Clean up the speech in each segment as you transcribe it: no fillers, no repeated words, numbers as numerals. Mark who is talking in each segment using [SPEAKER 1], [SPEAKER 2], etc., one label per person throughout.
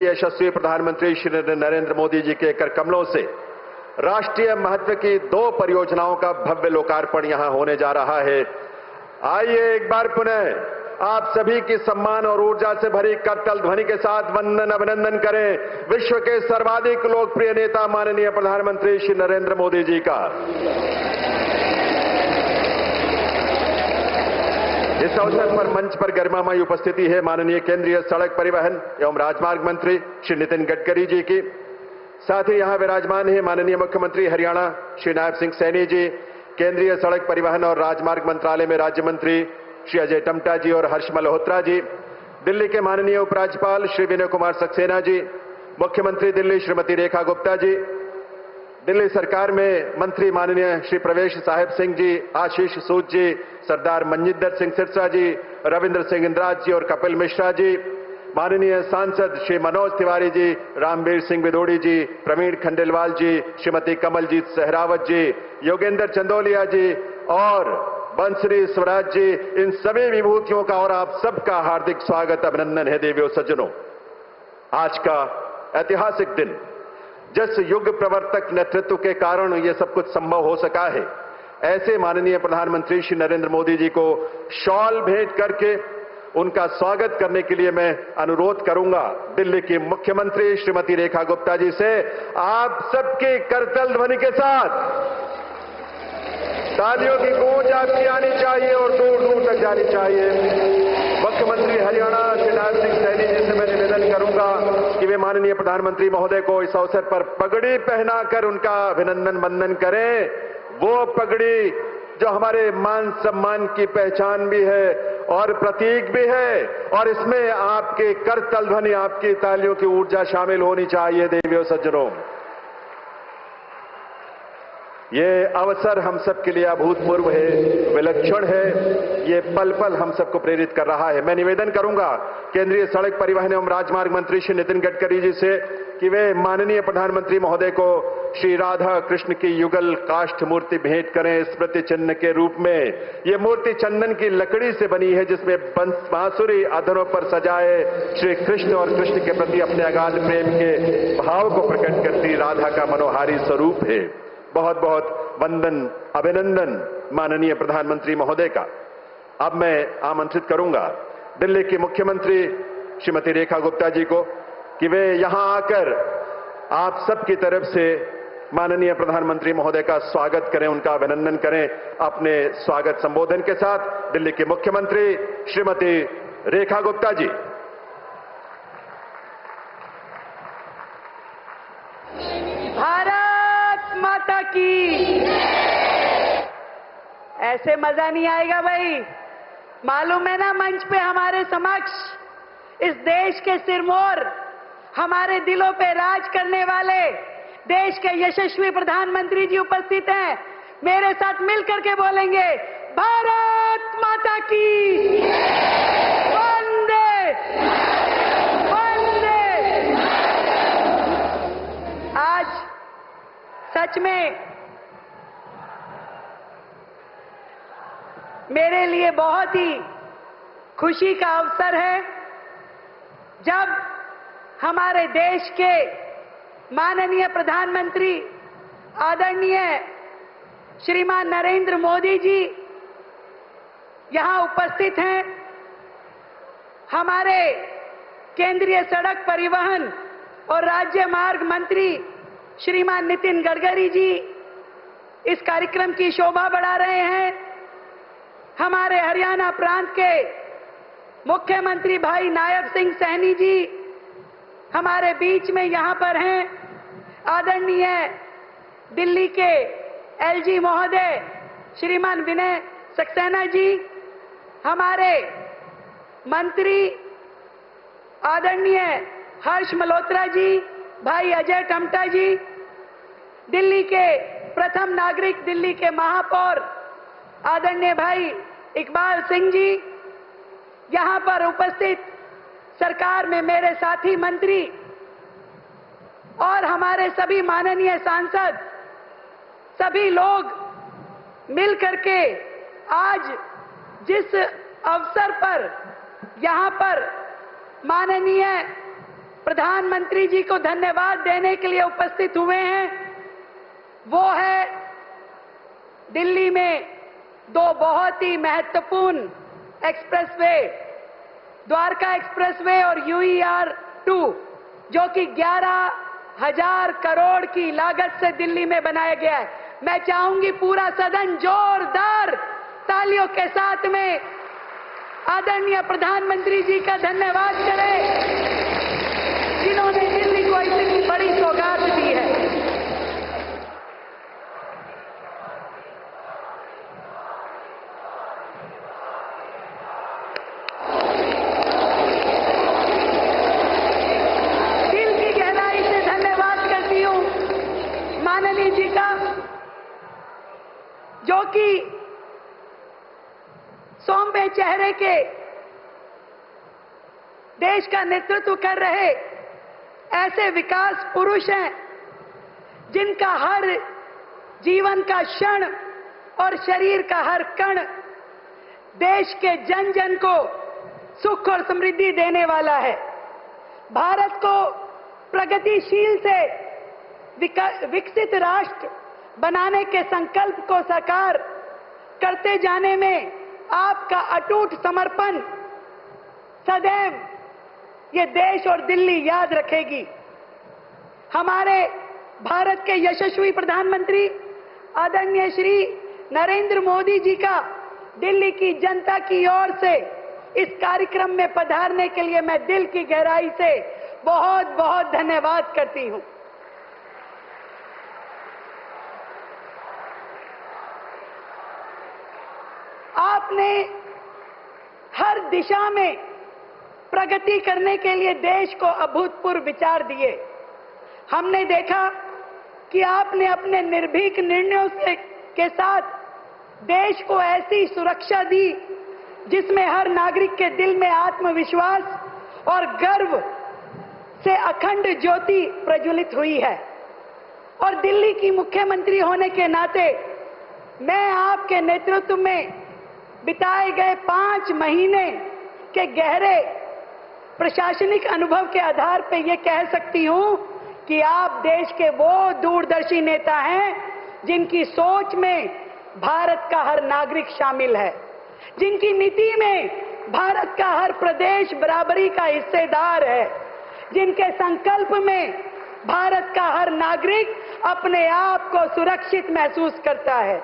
[SPEAKER 1] यशस्वी प्रधानमंत्री श्री नरेंद्र मोदी जी के कर कमलों से राष्ट्रीय महत्व की 2 परियोजनाओं का भव्य लोकार्पण यहां होने जा रहा है। आइए एक बार पुनः आप सभी की सम्मान और ऊर्जा से भरी करतल ध्वनि के साथ वंदन अभिनंदन करें विश्व के सर्वाधिक लोकप्रिय नेता माननीय प्रधानमंत्री श्री नरेंद्र मोदी जी का। इस अवसर पर मंच पर गरिमामयी उपस्थिति है माननीय केंद्रीय सड़क परिवहन एवं राजमार्ग मंत्री श्री नितिन गडकरी जी की। साथ ही यहां विराजमान है माननीय मुख्यमंत्री हरियाणा श्री नायब सिंह सैनी जी, केंद्रीय सड़क परिवहन और राजमार्ग मंत्रालय में राज्य मंत्री श्री अजय टम्टा जी और हर्ष मल्होत्रा जी, दिल्ली के माननीय उपराज्यपाल श्री विनय कुमार सक्सेना जी, मुख्यमंत्री दिल्ली श्रीमती रेखा गुप्ता जी, दिल्ली सरकार में मंत्री माननीय श्री प्रवेश साहिब सिंह जी, आशीष सूद जी, सरदार मनजिंदर सिंह सिरसा जी, रविंद्र सिंह इंद्राज जी और कपिल मिश्रा जी, माननीय सांसद श्री मनोज तिवारी जी, रामवीर सिंह विदोड़ी जी, प्रवीण खंडेलवाल जी, श्रीमती कमलजीत सहरावत जी, योगेंद्र चंदोलिया जी और बंसरी स्वराज जी, इन सभी विभूतियों का और आप सबका हार्दिक स्वागत अभिनंदन है। देवियों सज्जनों, आज का ऐतिहासिक दिन जिस युग प्रवर्तक नेतृत्व के कारण यह सब कुछ संभव हो सका है, ऐसे माननीय प्रधानमंत्री श्री नरेंद्र मोदी जी को शॉल भेंट करके उनका स्वागत करने के लिए मैं अनुरोध करूंगा दिल्ली की मुख्यमंत्री श्रीमती रेखा गुप्ता जी से, आप सबकी करतल ध्वनि के साथ तालियों की गूंज आपकी आनी चाहिए और दूर दूर तक जानी चाहिए। मुख्यमंत्री हरियाणा श्री नायब सिंह सैनी जी से मैं निवेदन करूंगा कि वे माननीय प्रधानमंत्री महोदय को इस अवसर पर पगड़ी पहनाकर उनका अभिनंदन वंदन करें। वो पगड़ी जो हमारे मान सम्मान की पहचान भी है और प्रतीक भी है, और इसमें आपके करतल ध्वनि, आपकी तालियों की ऊर्जा शामिल होनी चाहिए। देवियों सज्जनों, ये अवसर हम सबके लिए अभूतपूर्व है, विलक्षण है, ये पल पल हम सबको प्रेरित कर रहा है। मैं निवेदन करूंगा केंद्रीय सड़क परिवहन एवं राजमार्ग मंत्री श्री नितिन गडकरी जी से कि वे माननीय प्रधानमंत्री महोदय को श्री राधा कृष्ण की युगल काष्ठ मूर्ति भेंट करें स्मृति चिन्ह के रूप में। ये मूर्ति चंदन की लकड़ी से बनी है जिसमें बांसुरी अधरों पर सजाए श्री कृष्ण और कृष्ण के प्रति अपने अगाध प्रेम के भाव को प्रकट करती राधा का मनोहारी स्वरूप है। बहुत बहुत वंदन अभिनंदन माननीय प्रधानमंत्री महोदय का। अब मैं आमंत्रित करूंगा दिल्ली की मुख्यमंत्री श्रीमती रेखा गुप्ता जी को कि वे यहां आकर आप सबकी तरफ से माननीय प्रधानमंत्री महोदय का स्वागत करें, उनका अभिनंदन करें अपने स्वागत संबोधन के साथ। दिल्ली की मुख्यमंत्री श्रीमती रेखा गुप्ता जी।
[SPEAKER 2] भारत माता की। ऐसे मजा नहीं आएगा भाई, मालूम है ना, मंच पे हमारे समक्ष इस देश के सिरमौर, हमारे दिलों पे राज करने वाले देश के यशस्वी प्रधानमंत्री जी उपस्थित हैं। मेरे साथ मिलकर के बोलेंगे, भारत माता की वंदे वंदे। आज सच में मेरे लिए बहुत ही खुशी का अवसर है जब हमारे देश के माननीय प्रधानमंत्री आदरणीय श्रीमान नरेंद्र मोदी जी यहां उपस्थित हैं। हमारे केंद्रीय सड़क परिवहन और राज्य मार्ग मंत्री श्रीमान नितिन गडकरी जी इस कार्यक्रम की शोभा बढ़ा रहे हैं। हमारे हरियाणा प्रांत के मुख्यमंत्री भाई नायब सिंह सैनी जी हमारे बीच में यहां पर हैं। आदरणीय दिल्ली के एलजी महोदय श्रीमान विनय सक्सेना जी, हमारे मंत्री आदरणीय हर्ष मल्होत्रा जी, भाई अजय टम्टा जी, दिल्ली के प्रथम नागरिक, दिल्ली के महापौर आदरणीय भाई इकबाल सिंह जी, यहां पर उपस्थित सरकार में मेरे साथी मंत्री और हमारे सभी माननीय सांसद, सभी लोग मिलकर के आज जिस अवसर पर यहां पर माननीय प्रधानमंत्री जी को धन्यवाद देने के लिए उपस्थित हुए हैं, वो है दिल्ली में दो बहुत ही महत्वपूर्ण एक्सप्रेसवे, द्वारका एक्सप्रेसवे और UER 2, जो कि 11,000 करोड़ की लागत से दिल्ली में बनाया गया है। मैं चाहूंगी पूरा सदन जोरदार तालियों के साथ में आदरणीय प्रधानमंत्री जी का धन्यवाद करे, जिन्होंने दिल्ली को इतनी बड़ी सौगात दी है। दिल की गहराई से धन्यवाद करती हूं माननीय जी का, जो कि सौम्य चेहरे के देश का नेतृत्व कर रहे ऐसे विकास पुरुष हैं, जिनका हर जीवन का क्षण और शरीर का हर कण देश के जन जन को सुख और समृद्धि देने वाला है। भारत को प्रगतिशील से विकसित राष्ट्र बनाने के संकल्प को साकार करते जाने में आपका अटूट समर्पण सदैव ये देश और दिल्ली याद रखेगी। हमारे भारत के यशस्वी प्रधानमंत्री आदरणीय श्री नरेंद्र मोदी जी का दिल्ली की जनता की ओर से इस कार्यक्रम में पधारने के लिए मैं दिल की गहराई से बहुत बहुत धन्यवाद करती हूं। आपने हर दिशा में प्रगति करने के लिए देश को अभूतपूर्व विचार दिए। हमने देखा कि आपने अपने निर्भीक निर्णयों के साथ देश को ऐसी सुरक्षा दी जिसमें हर नागरिक के दिल में आत्मविश्वास और गर्व से अखंड ज्योति प्रज्वलित हुई है। और दिल्ली की मुख्यमंत्री होने के नाते मैं आपके नेतृत्व में बिताए गए 5 महीने के गहरे प्रशासनिक अनुभव के आधार पर यह कह सकती हूं कि आप देश के वो दूरदर्शी नेता हैं जिनकी सोच में भारत का हर नागरिक शामिल है, जिनकी नीति में भारत का हर प्रदेश बराबरी का हिस्सेदार है, जिनके संकल्प में भारत का हर नागरिक अपने आप को सुरक्षित महसूस करता है।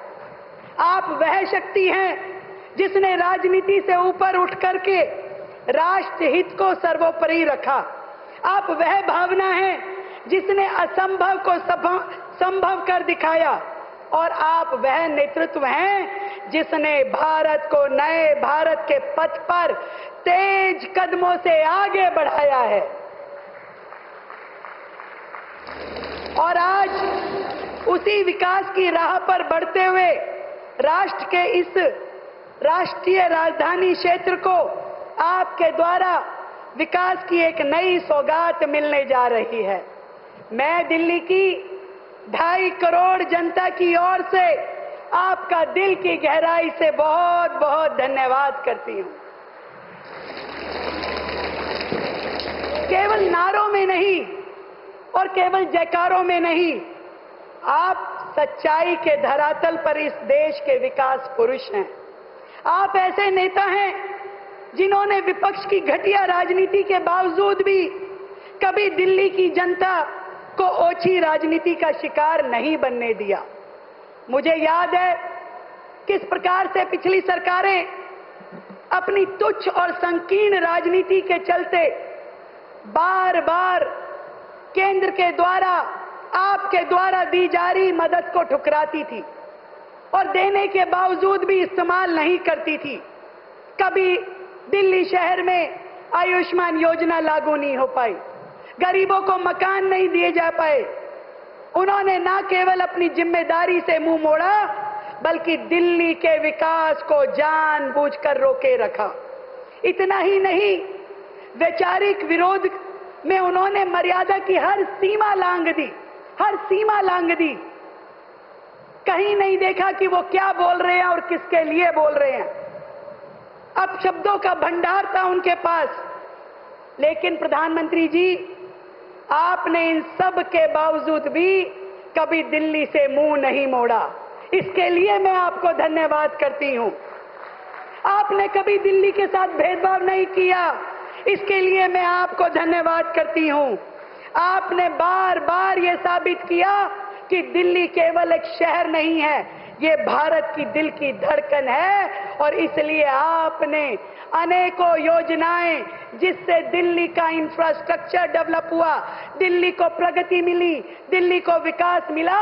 [SPEAKER 2] आप वह शक्ति हैं जिसने राजनीति से ऊपर उठ करके राष्ट्र हित को सर्वोपरि रखा। आप वह भावना है जिसने असंभव को संभव कर दिखाया, और आप वह नेतृत्व हैं जिसने भारत को नए भारत के पथ पर तेज कदमों से आगे बढ़ाया है। और आज उसी विकास की राह पर बढ़ते हुए राष्ट्र के इस राष्ट्रीय राजधानी क्षेत्र को आपके द्वारा विकास की एक नई सौगात मिलने जा रही है। मैं दिल्ली की 2.5 करोड़ जनता की ओर से आपका दिल की गहराई से बहुत बहुत धन्यवाद करती हूं। केवल नारों में नहीं और केवल जयकारों में नहीं, आप सच्चाई के धरातल पर इस देश के विकास पुरुष हैं। आप ऐसे नेता हैं जिन्होंने विपक्ष की घटिया राजनीति के बावजूद भी कभी दिल्ली की जनता को ओछी राजनीति का शिकार नहीं बनने दिया। मुझे याद है किस प्रकार से पिछली सरकारें अपनी तुच्छ और संकीर्ण राजनीति के चलते बार बार केंद्र के द्वारा आपके द्वारा दी जा रही मदद को ठुकराती थी और देने के बावजूद भी इस्तेमाल नहीं करती थी। कभी दिल्ली शहर में आयुष्मान योजना लागू नहीं हो पाई, गरीबों को मकान नहीं दिए जा पाए। उन्होंने न केवल अपनी जिम्मेदारी से मुंह मोड़ा, बल्कि दिल्ली के विकास को जानबूझकर रोके रखा। इतना ही नहीं, वैचारिक विरोध में उन्होंने मर्यादा की हर सीमा लांघ दी, हर सीमा लांघ दी। कहीं नहीं देखा कि वो क्या बोल रहे हैं और किसके लिए बोल रहे हैं। अब शब्दों का भंडार था उनके पास, लेकिन प्रधानमंत्री जी, आपने इन सब के बावजूद भी कभी दिल्ली से मुंह नहीं मोड़ा। इसके लिए मैं आपको धन्यवाद करती हूं। आपने कभी दिल्ली के साथ भेदभाव नहीं किया, इसके लिए मैं आपको धन्यवाद करती हूं। आपने बार बार ये साबित किया कि दिल्ली केवल एक शहर नहीं है, ये भारत की दिल की धड़कन है। और इसलिए आपने अनेकों योजनाएं जिससे दिल्ली का इंफ्रास्ट्रक्चर डेवलप हुआ, दिल्ली को प्रगति मिली, दिल्ली को विकास मिला,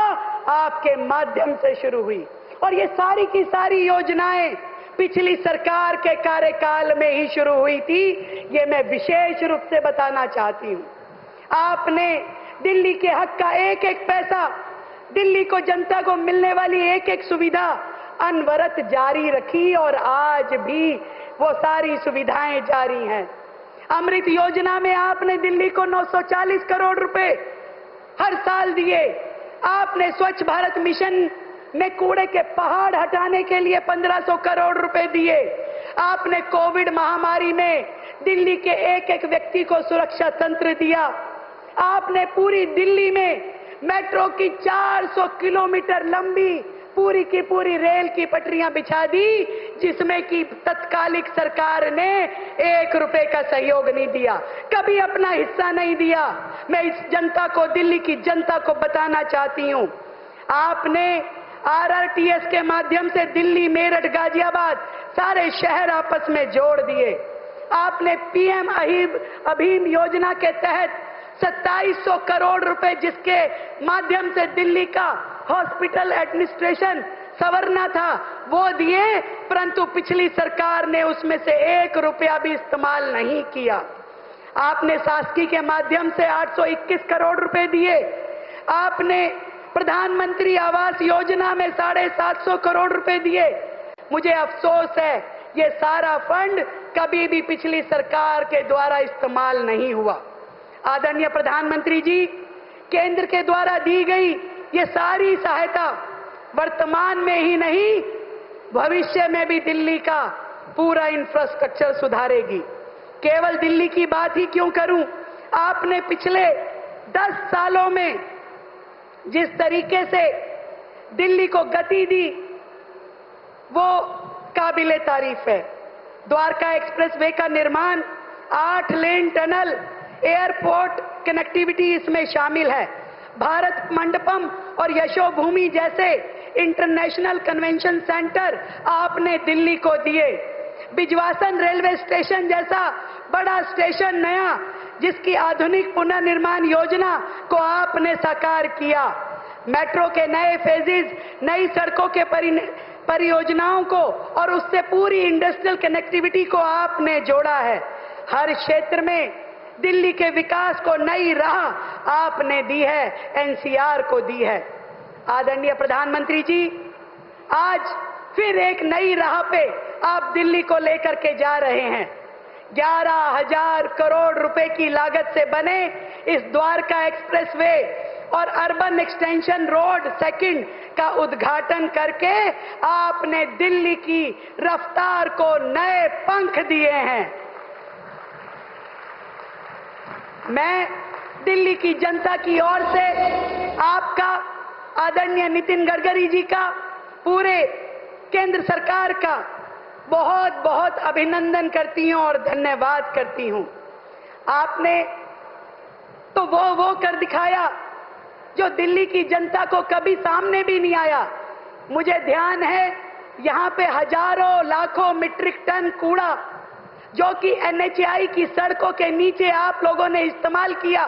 [SPEAKER 2] आपके माध्यम से शुरू हुई। और ये सारी की सारी योजनाएं पिछली सरकार के कार्यकाल में ही शुरू हुई थी, ये मैं विशेष रूप से बताना चाहती हूं। आपने दिल्ली के हक का एक एक पैसा, दिल्ली को जनता को मिलने वाली एक एक सुविधा अनवरत जारी रखी और आज भी वो सारी सुविधाएं जारी हैं। अमृत योजना में आपने दिल्ली को 940 करोड़ रुपए हर साल दिए। आपने स्वच्छ भारत मिशन में कूड़े के पहाड़ हटाने के लिए 1500 करोड़ रुपए दिए। आपने कोविड महामारी में दिल्ली के एक एक व्यक्ति को सुरक्षा तंत्र दिया। आपने पूरी दिल्ली में मेट्रो की 400 किलोमीटर लंबी पूरी की पूरी रेल की पटरियां बिछा दी, जिसमें कि तत्कालिक सरकार ने 1 रुपए का सहयोग नहीं दिया, कभी अपना हिस्सा नहीं दिया। मैं इस जनता को, दिल्ली की जनता को बताना चाहती हूं, आपने आरआरटीएस के माध्यम से दिल्ली, मेरठ, गाजियाबाद सारे शहर आपस में जोड़ दिए। आपने पीएम अभीम योजना के तहत 2700 करोड़ रुपए, जिसके माध्यम से दिल्ली का हॉस्पिटल एडमिनिस्ट्रेशन संवरना था, वो दिए, परंतु पिछली सरकार ने उसमें से 1 रुपया भी इस्तेमाल नहीं किया। आपने शासकीय के माध्यम से 821 करोड़ रुपए दिए। आपने प्रधानमंत्री आवास योजना में 750 करोड़ रुपए दिए। मुझे अफसोस है, ये सारा फंड कभी भी पिछली सरकार के द्वारा इस्तेमाल नहीं हुआ। आदरणीय प्रधानमंत्री जी, केंद्र के द्वारा दी गई ये सारी सहायता वर्तमान में ही नहीं, भविष्य में भी दिल्ली का पूरा इंफ्रास्ट्रक्चर सुधारेगी। केवल दिल्ली की बात ही क्यों करूं, आपने पिछले 10 सालों में जिस तरीके से दिल्ली को गति दी, वो काबिले तारीफ है। द्वारका एक्सप्रेसवे का निर्माण, 8 लेन टनल, एयरपोर्ट कनेक्टिविटी इसमें शामिल है। भारत मंडपम और यशोभूमि जैसे इंटरनेशनल कन्वेंशन सेंटर आपने दिल्ली को दिए। बिजवासन रेलवे स्टेशन जैसा बड़ा स्टेशन नया, जिसकी आधुनिक पुनर्निर्माण योजना को आपने साकार किया। मेट्रो के नए फेजेस, नई सड़कों के परियोजनाओं को और उससे पूरी इंडस्ट्रियल कनेक्टिविटी को आपने जोड़ा है। हर क्षेत्र में दिल्ली के विकास को नई राह आपने दी है, एनसीआर को दी है। आदरणीय प्रधानमंत्री जी, आज फिर एक नई राह पे आप दिल्ली को लेकर के जा रहे हैं। 11,000 करोड़ रुपए की लागत से बने इस द्वारका एक्सप्रेसवे और अर्बन एक्सटेंशन रोड सेकंड का उद्घाटन करके आपने दिल्ली की रफ्तार को नए पंख दिए हैं। मैं दिल्ली की जनता की ओर से आपका, आदरणीय नितिन गडकरी जी का, पूरे केंद्र सरकार का बहुत बहुत अभिनंदन करती हूं और धन्यवाद करती हूं। आपने तो वो कर दिखाया जो दिल्ली की जनता को कभी सामने भी नहीं आया। मुझे ध्यान है, यहां पे हजारों लाखों मीट्रिक टन कूड़ा जो कि एनएचएआई की सड़कों के नीचे आप लोगों ने इस्तेमाल किया,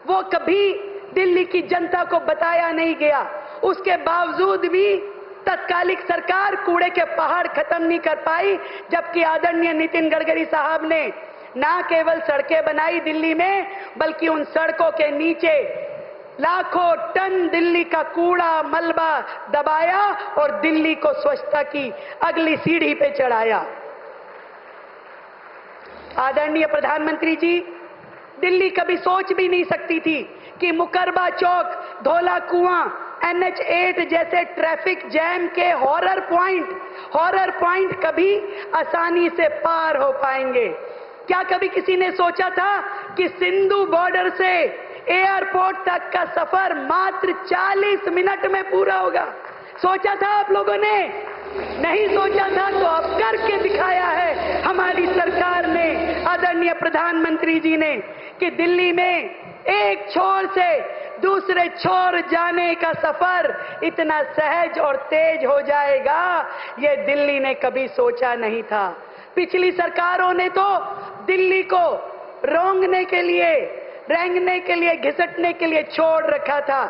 [SPEAKER 2] वो कभी दिल्ली की जनता को बताया नहीं गया। उसके बावजूद भी तत्कालिक सरकार कूड़े के पहाड़ खत्म नहीं कर पाई, जबकि आदरणीय नितिन गडकरी साहब ने ना केवल सड़कें बनाई दिल्ली में, बल्कि उन सड़कों के नीचे लाखों टन दिल्ली का कूड़ा मलबा दबाया और दिल्ली को स्वच्छता की अगली सीढ़ी पे चढ़ाया। आदरणीय प्रधानमंत्री जी, दिल्ली कभी सोच भी नहीं सकती थी कि मुकरबा चौक, धौला कुआं, NH8 जैसे ट्रैफिक जैम के हॉरर पॉइंट कभी आसानी से पार हो पाएंगे। क्या कभी किसी ने सोचा था कि सिंधु बॉर्डर से एयरपोर्ट तक का सफर मात्र 40 मिनट में पूरा होगा? सोचा था आप लोगों ने? नहीं सोचा था, तो अब करके दिखाया है हमारी सरकार ने, आदरणीय प्रधानमंत्री जी ने, कि दिल्ली में एक छोर से दूसरे छोर जाने का सफर इतना सहज और तेज हो जाएगा, ये दिल्ली ने कभी सोचा नहीं था। पिछली सरकारों ने तो दिल्ली को रोंगने के लिए, रेंगने के लिए, घिसटने के लिए छोड़ रखा था।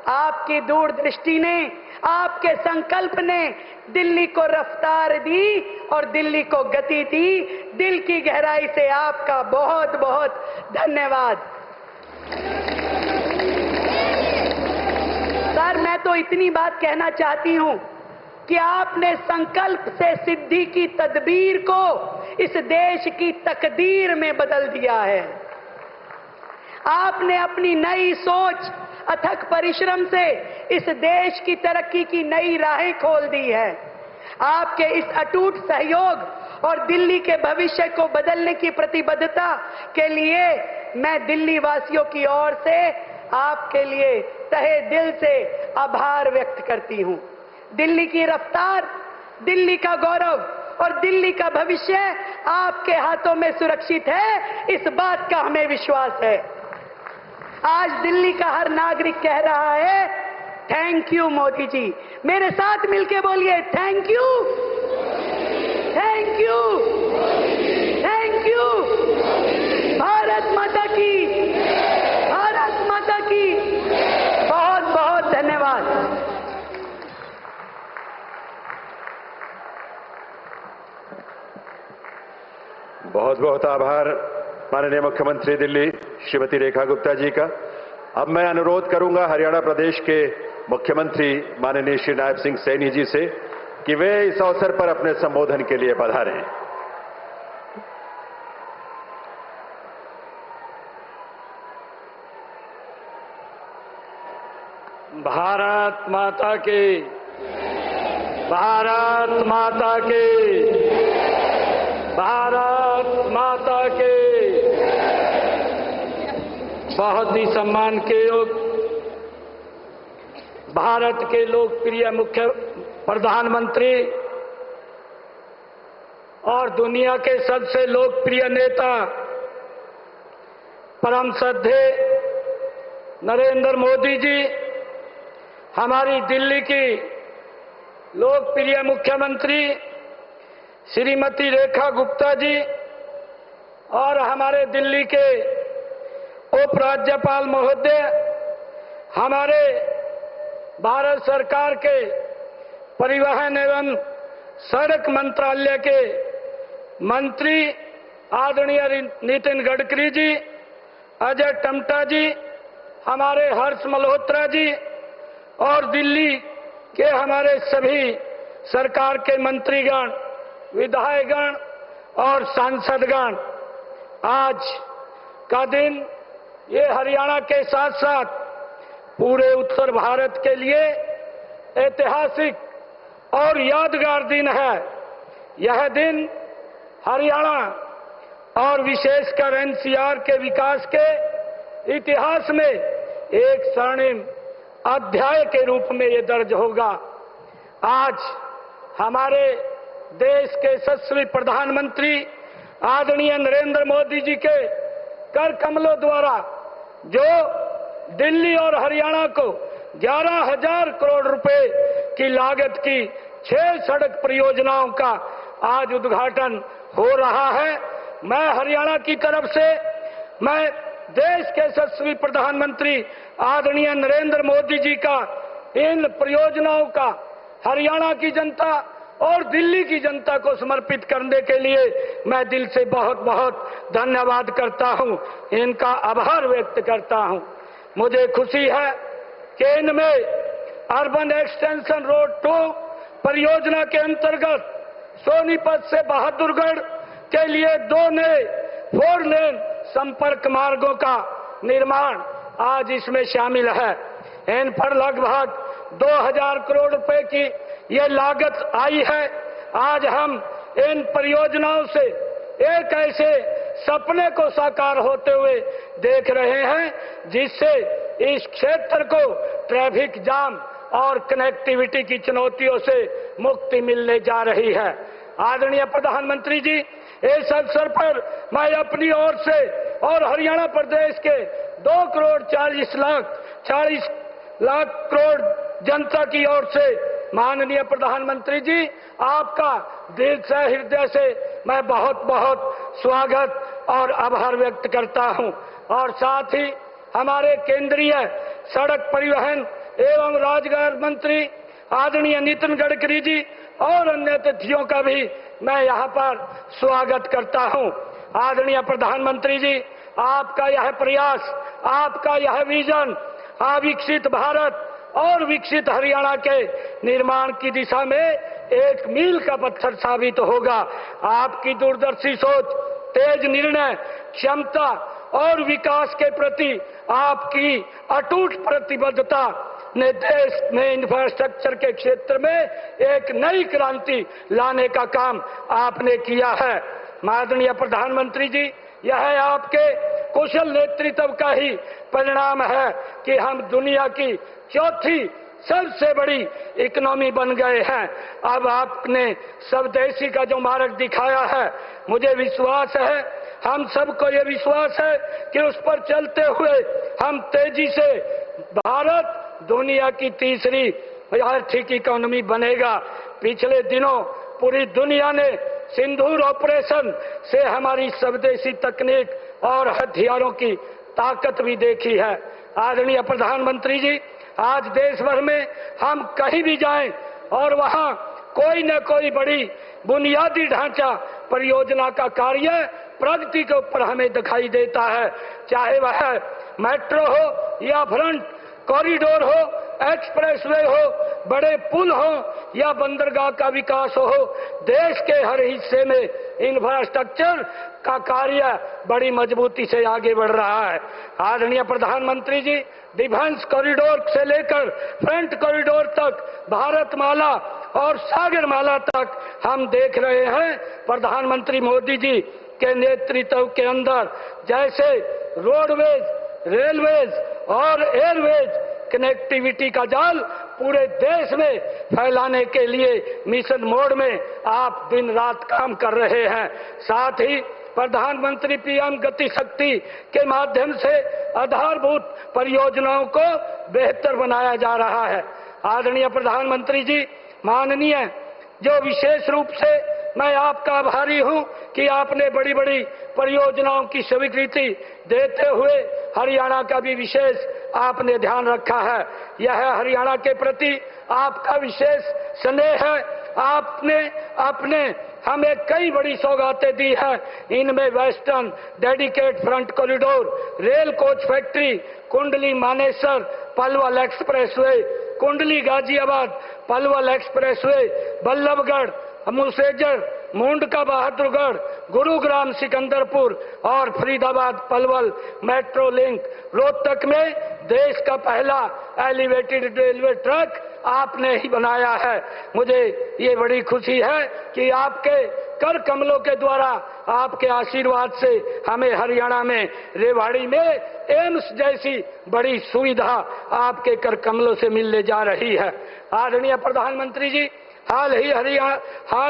[SPEAKER 2] आपकी दूरदृष्टि ने, आपके संकल्प ने दिल्ली को रफ्तार दी और दिल्ली को गति दी। दिल की गहराई से आपका बहुत बहुत धन्यवाद। सर, मैं तो इतनी बात कहना चाहती हूं कि आपने संकल्प से सिद्धि की तदबीर को इस देश की तकदीर में बदल दिया है। आपने अपनी नई सोच, अथक परिश्रम से इस देश की तरक्की की नई राहें खोल दी है। आपके इस अटूट सहयोग और दिल्ली के भविष्य को बदलने की प्रतिबद्धता के लिए मैं दिल्ली वासियों की ओर से आपके लिए तहे दिल से आभार व्यक्त करती हूं। दिल्ली की रफ्तार, दिल्ली का गौरव और दिल्ली का भविष्य आपके हाथों में सुरक्षित है, इस बात का हमें विश्वास है। आज दिल्ली का हर नागरिक कह रहा है, थैंक यू मोदी जी। मेरे साथ मिलके बोलिए, thank you, thank you, thank you. Bharat माता की, भारत माता की बहुत बहुत धन्यवाद।
[SPEAKER 1] बहुत बहुत आभार माननीय मुख्यमंत्री दिल्ली श्रीमती रेखा गुप्ता जी का। अब मैं अनुरोध करूंगा हरियाणा प्रदेश के मुख्यमंत्री माननीय श्री नायब सिंह सैनी जी से कि वे इस अवसर पर अपने संबोधन के लिए पधारें।
[SPEAKER 3] भारत माता की, भारत माता की, भारत माता के। बहुत ही सम्मान के योग भारत के लोकप्रिय मुख्य प्रधानमंत्री और दुनिया के सबसे लोकप्रिय नेता परम श्रद्धेय नरेंद्र मोदी जी, हमारी दिल्ली की लोकप्रिय मुख्यमंत्री श्रीमती रेखा गुप्ता जी और हमारे दिल्ली के उपराज्यपाल महोदय, हमारे भारत सरकार के परिवहन एवं सड़क मंत्रालय के मंत्री आदरणीय नितिन गडकरी जी, अजय टम्टा जी, हमारे हर्ष मल्होत्रा जी और दिल्ली के हमारे सभी सरकार के मंत्रीगण, विधायकगण और सांसदगण, आज का दिन ये हरियाणा के साथ साथ पूरे उत्तर भारत के लिए ऐतिहासिक और यादगार दिन है। यह दिन हरियाणा और विशेषकर एनसीआर के विकास के इतिहास में एक स्वर्णिम अध्याय के रूप में ये दर्ज होगा। आज हमारे देश के यशस्वी प्रधानमंत्री आदरणीय नरेंद्र मोदी जी के कर कमलों द्वारा जो दिल्ली और हरियाणा को 11,000 करोड़ रुपए की लागत की 6 सड़क परियोजनाओं का आज उद्घाटन हो रहा है, मैं हरियाणा की तरफ से मैं देश के यशस्वी प्रधानमंत्री आदरणीय नरेंद्र मोदी जी का इन परियोजनाओं का हरियाणा की जनता और दिल्ली की जनता को समर्पित करने के लिए मैं दिल से बहुत बहुत धन्यवाद करता हूं, इनका आभार व्यक्त करता हूं। मुझे खुशी है कि इनमें अर्बन एक्सटेंशन रोड 2 परियोजना के अंतर्गत सोनीपत से बहादुरगढ़ के लिए 2 नए 4 लेन संपर्क मार्गों का निर्माण आज इसमें शामिल है। इन पर लगभग 2,000 करोड़ रुपए की ये लागत आई है। आज हम इन परियोजनाओं से एक ऐसे सपने को साकार होते हुए देख रहे हैं, जिससे इस क्षेत्र को ट्रैफिक जाम और कनेक्टिविटी की चुनौतियों से मुक्ति मिलने जा रही है। आदरणीय प्रधानमंत्री जी, इस अवसर पर मैं अपनी ओर से और हरियाणा प्रदेश के 2,40 लाख करोड़ जनता की ओर से माननीय प्रधानमंत्री जी, आपका दिल से हृदय से मैं बहुत बहुत स्वागत और आभार व्यक्त करता हूं। और साथ ही हमारे केंद्रीय सड़क परिवहन एवं राजमार्ग मंत्री आदरणीय नितिन गडकरी जी और अन्य अतिथियों का भी मैं यहां पर स्वागत करता हूं। आदरणीय प्रधानमंत्री जी, आपका यह प्रयास, आपका यह विजन विकसित भारत और विकसित हरियाणा के निर्माण की दिशा में एक मील का पत्थर साबित होगा। आपकी दूरदर्शी सोच, तेज निर्णय क्षमता और विकास के प्रति आपकी अटूट प्रतिबद्धता ने देश में इंफ्रास्ट्रक्चर के क्षेत्र में एक नई क्रांति लाने का काम आपने किया है। माननीय प्रधानमंत्री जी, यह आपके कुशल नेतृत्व का ही परिणाम है कि हम दुनिया की चौथी सबसे बड़ी इकोनॉमी बन गए हैं। अब आपने स्वदेशी का जो मार्ग दिखाया है, मुझे विश्वास है, हम सबको ये विश्वास है कि उस पर चलते हुए हम तेजी से भारत दुनिया की तीसरी आर्थिक इकोनॉमी बनेगा। पिछले दिनों पूरी दुनिया ने सिंदूर ऑपरेशन से हमारी स्वदेशी तकनीक और हथियारों की ताकत भी देखी है। आदरणीय प्रधानमंत्री जी, आज देश भर में हम कहीं भी जाएं और वहां कोई न कोई बड़ी बुनियादी ढांचा परियोजना का कार्य प्रगति के ऊपर हमें दिखाई देता है, चाहे वह मेट्रो हो या फ्रंट कॉरिडोर हो, एक्सप्रेसवे हो, बड़े पुल हो या बंदरगाह का विकास हो। देश के हर हिस्से में इंफ्रास्ट्रक्चर का कार्य बड़ी मजबूती से आगे बढ़ रहा है। आदरणीय प्रधानमंत्री जी, डिफेंस कॉरिडोर से लेकर फ्रंट कॉरिडोर तक, भारतमाला और सागरमाला तक हम देख रहे हैं प्रधानमंत्री मोदी जी के नेतृत्व के अंदर जैसे रोडवेज, रेलवेज और एयरवेज कनेक्टिविटी का जाल पूरे देश में फैलाने के लिए मिशन मोड में आप दिन रात काम कर रहे हैं। साथ ही प्रधानमंत्री पीएम गति शक्ति के माध्यम से आधारभूत परियोजनाओं को बेहतर बनाया जा रहा है। आदरणीय प्रधानमंत्री जी, माननीय जो विशेष रूप से मैं आपका आभारी हूं कि आपने बड़ी बड़ी परियोजनाओं की स्वीकृति देते हुए हरियाणा का भी विशेष आपने ध्यान रखा है। यह हरियाणा के प्रति आपका विशेष स्नेह है। आपने हमें कई बड़ी सौगातें दी हैं। इनमें western dedicate front corridor, rail coach factory, Kundli Manesar Palwal expressway, कुंडली गाजियाबाद पलवल एक्सप्रेसवे, बल्लभगढ़ मुसेजर, मुंडका बहादुरगढ़, गुरुग्राम सिकंदरपुर और फरीदाबाद पलवल मेट्रो लिंक, रोहतक में देश का पहला एलिवेटेड रेलवे ट्रैक आपने ही बनाया है। मुझे ये बड़ी खुशी है कि आपके कर कमलों के द्वारा, आपके आशीर्वाद से हमें हरियाणा में रेवाड़ी में एम्स जैसी बड़ी सुविधा आपके कर कमलों से मिलने जा रही है। आदरणीय प्रधानमंत्री जी, हाल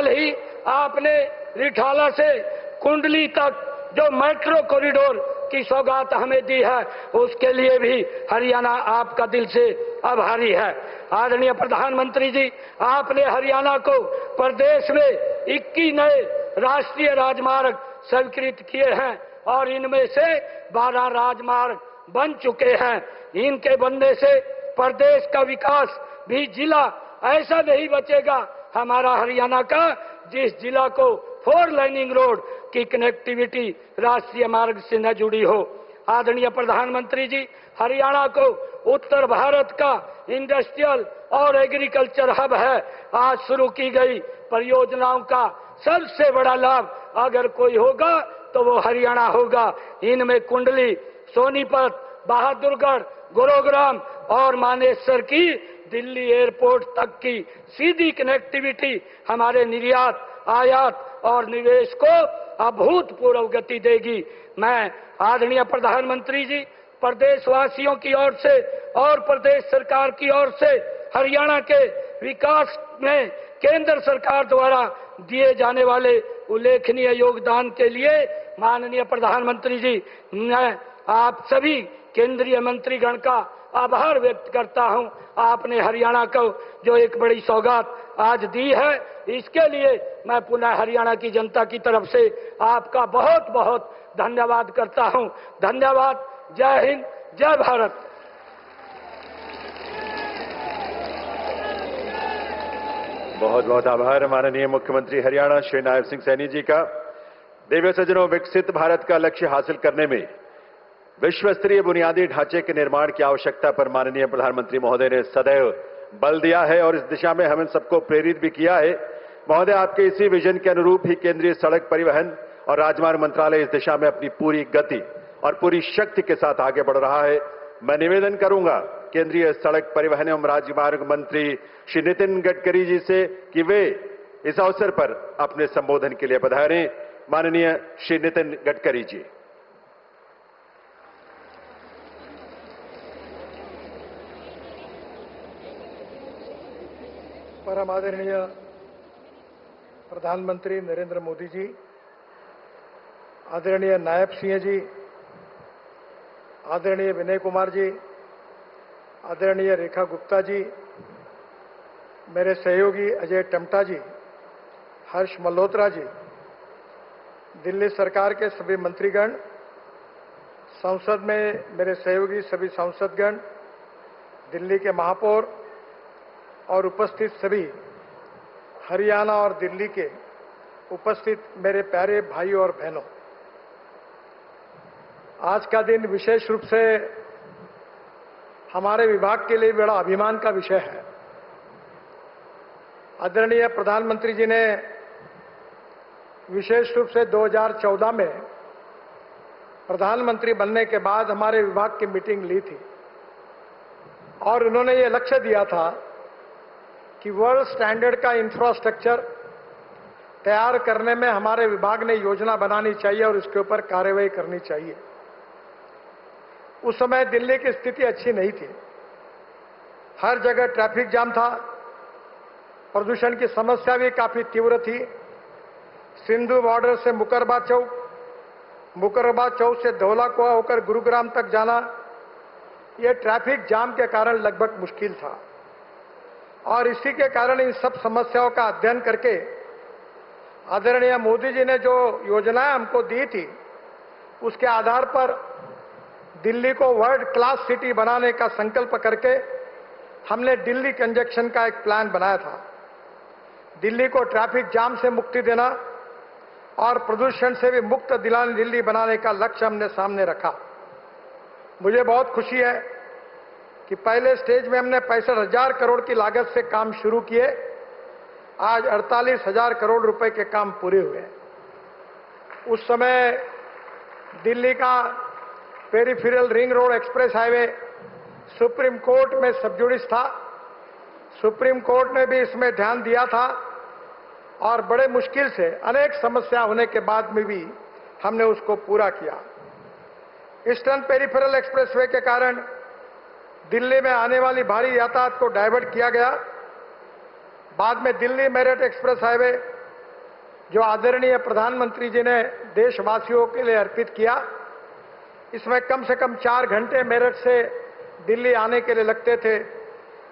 [SPEAKER 3] ही आपने रिठाला से कुंडली तक जो मेट्रो कॉरिडोर की सौगात हमें दी है, उसके लिए भी हरियाणा आपका दिल से आभारी है। आदरणीय प्रधानमंत्री जी, आपने हरियाणा को प्रदेश में 21 नए राष्ट्रीय राजमार्ग स्वीकृत किए हैं और इनमें से 12 राजमार्ग बन चुके हैं। इनके बनने से प्रदेश का विकास भी जिला ऐसा नहीं बचेगा हमारा हरियाणा का जिस जिला को 4 लाइनिंग रोड की कनेक्टिविटी राष्ट्रीय मार्ग से न जुड़ी हो। आदरणीय प्रधानमंत्री जी, हरियाणा को उत्तर भारत का इंडस्ट्रियल और एग्रीकल्चर हब है। आज शुरू की गई परियोजनाओं का सबसे बड़ा लाभ अगर कोई होगा तो वो हरियाणा होगा। इनमें कुंडली, सोनीपत, बहादुरगढ़, गुरुग्राम और मानेसर की दिल्ली एयरपोर्ट तक की सीधी कनेक्टिविटी हमारे निर्यात, आयात और निवेश को अभूतपूर्व गति देगी। मैं आदरणीय प्रधानमंत्री जी, प्रदेशवासियों की ओर से और प्रदेश सरकार की ओर से हरियाणा के विकास में केंद्र सरकार द्वारा दिए जाने वाले उल्लेखनीय योगदान के लिए माननीय प्रधानमंत्री जी, मैं आप सभी केंद्रीय मंत्रीगण का आभार व्यक्त करता हूं। आपने हरियाणा को जो एक बड़ी सौगात आज दी है, इसके लिए मैं पुनः हरियाणा की जनता की तरफ से आपका बहुत बहुत धन्यवाद करता हूं। धन्यवाद। जय हिंद, जय भारत।
[SPEAKER 1] बहुत बहुत आभार माननीय मुख्यमंत्री हरियाणा श्री नायब सिंह सैनी जी का। दिव्य सज्जनों, विकसित भारत का लक्ष्य हासिल करने में विश्व स्तरीय बुनियादी ढांचे के निर्माण की आवश्यकता पर माननीय प्रधानमंत्री महोदय ने सदैव बल दिया है और इस दिशा में हमें सबको प्रेरित भी किया है। महोदय, आपके इसी विजन के अनुरूप ही केंद्रीय सड़क परिवहन और राजमार्ग मंत्रालय इस दिशा में अपनी पूरी गति और पूरी शक्ति के साथ आगे बढ़ रहा है। मैं निवेदन करूंगा केंद्रीय सड़क परिवहन एवं राजमार्ग मंत्री श्री नितिन गडकरी जी से कि वे इस अवसर पर अपने संबोधन के लिए पधारें। माननीय श्री नितिन गडकरी जी।
[SPEAKER 4] परम आदरणीय प्रधानमंत्री नरेंद्र मोदी जी, आदरणीय नायब सिंह जी, आदरणीय विनय कुमार जी, आदरणीय रेखा गुप्ता जी, मेरे सहयोगी अजय टमटा जी, हर्ष मल्होत्रा जी, दिल्ली सरकार के सभी मंत्रीगण, संसद में मेरे सहयोगी सभी सांसदगण, दिल्ली के महापौर और उपस्थित सभी हरियाणा और दिल्ली के उपस्थित मेरे प्यारे भाइयों और बहनों, आज का दिन विशेष रूप से हमारे विभाग के लिए बड़ा अभिमान का विषय है। आदरणीय प्रधानमंत्री जी ने विशेष रूप से 2014 में प्रधानमंत्री बनने के बाद हमारे विभाग की मीटिंग ली थी और उन्होंने ये लक्ष्य दिया था कि वर्ल्ड स्टैंडर्ड का इंफ्रास्ट्रक्चर तैयार करने में हमारे विभाग ने योजना बनानी चाहिए और इसके ऊपर कार्रवाई करनी चाहिए। उस समय दिल्ली की स्थिति अच्छी नहीं थी, हर जगह ट्रैफिक जाम था, प्रदूषण की समस्या भी काफी तीव्र थी। सिंधु बॉर्डर से मुकरबा चौक से धौला कुआं होकर गुरुग्राम तक जाना, यह ट्रैफिक जाम के कारण लगभग मुश्किल था और इसी के कारण इन सब समस्याओं का अध्ययन करके आदरणीय मोदी जी ने जो योजनाएं हमको दी थी, उसके आधार पर दिल्ली को वर्ल्ड क्लास सिटी बनाने का संकल्प करके हमने दिल्ली कंजक्शन का एक प्लान बनाया था। दिल्ली को ट्रैफिक जाम से मुक्ति देना और प्रदूषण से भी मुक्त दिल्ली बनाने का लक्ष्य हमने सामने रखा। मुझे बहुत खुशी है कि पहले स्टेज में हमने 65,000 करोड़ की लागत से काम शुरू किए, आज 48,000 करोड़ रुपए के काम पूरे हुए। उस समय दिल्ली का peripheral ring road express highway supreme court में सब जुडिस था। सुप्रीम कोर्ट ने भी इसमें ध्यान दिया था और बड़े मुश्किल से अनेक समस्या होने के बाद में भी हमने उसको पूरा किया। ईस्टर्न पेरिफेरल एक्सप्रेसवे के कारण दिल्ली में आने वाली भारी यातायात को डाइवर्ट किया गया। बाद में दिल्ली मेरठ एक्सप्रेस हाईवे, जो आदरणीय प्रधानमंत्री जी ने देशवासियों के लिए अर्पित किया, इसमें कम से कम 4 घंटे मेरठ से दिल्ली आने के लिए लगते थे,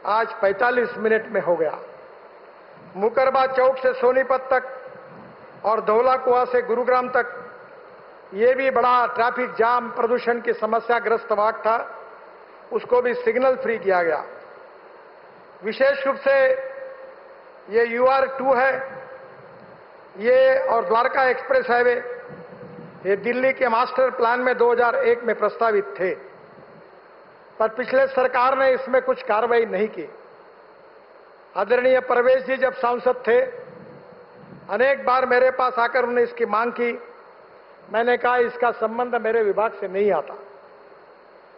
[SPEAKER 4] आज 45 मिनट में हो गया। मुकरबा चौक से सोनीपत तक और धौला कुआं से गुरुग्राम तक ये भी बड़ा ट्रैफिक जाम, प्रदूषण की समस्या ग्रस्त वार्ड था, उसको भी सिग्नल फ्री किया गया। विशेष रूप से ये UR2 है, ये और द्वारका एक्सप्रेस हाईवे, ये दिल्ली के मास्टर प्लान में 2001 में प्रस्तावित थे, पर पिछले सरकार ने इसमें कुछ कार्रवाई नहीं की। आदरणीय परवेश जी जब सांसद थे, अनेक बार मेरे पास आकर उन्होंने इसकी मांग की। मैंने कहा इसका संबंध मेरे विभाग से नहीं आता।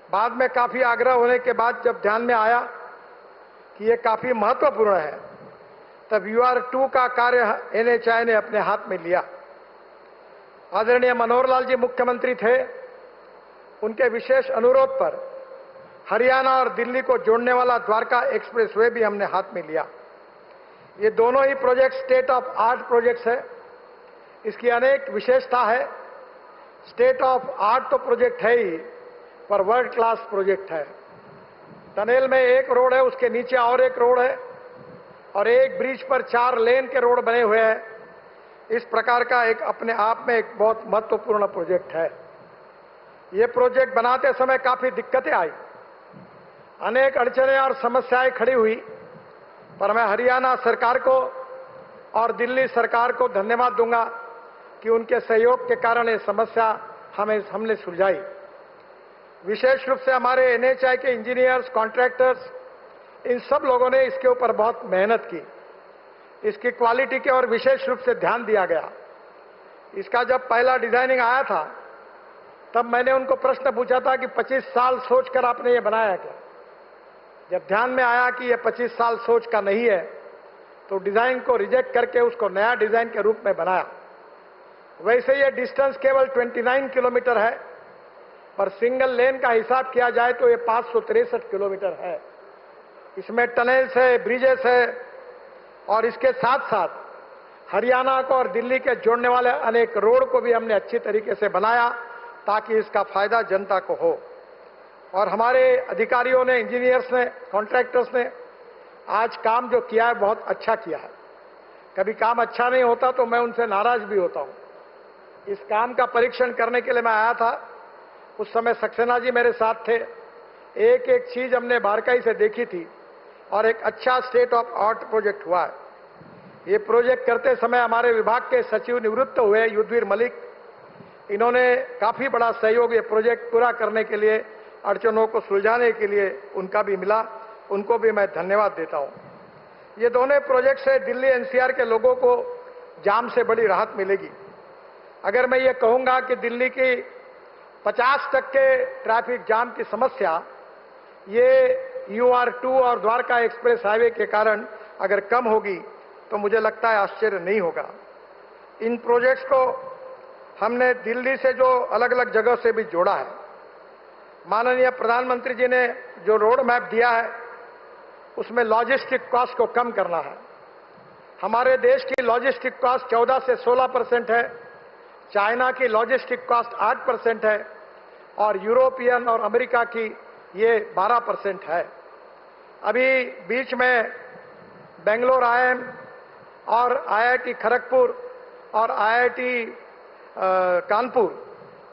[SPEAKER 4] बाद में काफी आग्रह होने के बाद जब ध्यान में आया कि यह काफी महत्वपूर्ण है, तब UR2 का कार्य NHAI ने अपने हाथ में लिया। आदरणीय मनोहर लाल जी मुख्यमंत्री थे, उनके विशेष अनुरोध पर हरियाणा और दिल्ली को जोड़ने वाला द्वारका एक्सप्रेसवे भी हमने हाथ में लिया। ये दोनों ही project state of art projects है। इसकी अनेक विशेषता है। स्टेट ऑफ आर्ट तो प्रोजेक्ट है ही, पर वर्ल्ड क्लास प्रोजेक्ट है। टनल में एक रोड है, उसके नीचे और एक रोड है, और एक ब्रिज पर 4 लेन के रोड बने हुए हैं। इस प्रकार का एक अपने आप में एक बहुत महत्वपूर्ण प्रोजेक्ट है। ये प्रोजेक्ट बनाते समय काफी दिक्कतें आई, अनेक अड़चनें और समस्याएं खड़ी हुई, पर मैं हरियाणा सरकार को और दिल्ली सरकार को धन्यवाद दूंगा कि उनके सहयोग के कारण ये समस्या हमने सुलझाई। विशेष रूप से हमारे एनएचआई के इंजीनियर्स, कॉन्ट्रैक्टर्स, इन सब लोगों ने इसके ऊपर बहुत मेहनत की। इसकी क्वालिटी के और विशेष रूप से ध्यान दिया गया। इसका जब पहला डिजाइनिंग आया था, तब मैंने उनको प्रश्न पूछा था कि 25 साल सोचकर आपने ये बनाया क्या? जब ध्यान में आया कि ये 25 साल सोच का नहीं है, तो डिजाइन को रिजेक्ट करके उसको नया डिजाइन के रूप में बनाया। वैसे ये डिस्टेंस केवल 29 किलोमीटर है, पर सिंगल लेन का हिसाब किया जाए तो ये 563 किलोमीटर है। इसमें टनल्स है, ब्रिजेस है, और इसके साथ साथ हरियाणा को और दिल्ली के जोड़ने वाले अनेक रोड को भी हमने अच्छी तरीके से बनाया, ताकि इसका फायदा जनता को हो। और हमारे अधिकारियों ने, इंजीनियर्स ने, कॉन्ट्रैक्टर्स ने आज काम जो किया है बहुत अच्छा किया है। कभी काम अच्छा नहीं होता तो मैं उनसे नाराज भी होता हूं। इस काम का परीक्षण करने के लिए मैं आया था। उस समय सक्सेना जी मेरे साथ थे। एक एक चीज हमने बारीकी से देखी थी, और एक अच्छा स्टेट ऑफ आर्ट प्रोजेक्ट हुआ है। ये प्रोजेक्ट करते समय हमारे विभाग के सचिव निवृत्त हुए, युद्धवीर मलिक, इन्होंने काफी बड़ा सहयोग ये प्रोजेक्ट पूरा करने के लिए, अड़चनों को सुलझाने के लिए उनका भी मिला। उनको भी मैं धन्यवाद देता हूं। ये दोनों प्रोजेक्ट से दिल्ली एनसीआर के लोगों को जाम से बड़ी राहत मिलेगी। अगर मैं ये कहूंगा कि दिल्ली की 50% ट्रैफिक जाम की समस्या ये UR2 और द्वारका एक्सप्रेस हाईवे के कारण अगर कम होगी, तो मुझे लगता है आश्चर्य नहीं होगा। इन प्रोजेक्ट्स को हमने दिल्ली से जो अलग अलग जगह से भी जोड़ा है। माननीय प्रधानमंत्री जी ने जो रोड मैप दिया है, उसमें लॉजिस्टिक कॉस्ट को कम करना है। हमारे देश की लॉजिस्टिक कॉस्ट 14 से 16% है, चाइना की लॉजिस्टिक कॉस्ट 8% है, और यूरोपियन और अमेरिका की ये 12% है। अभी बीच में बेंगलोर IIM और IIT खड़गपुर और IIT कानपुर,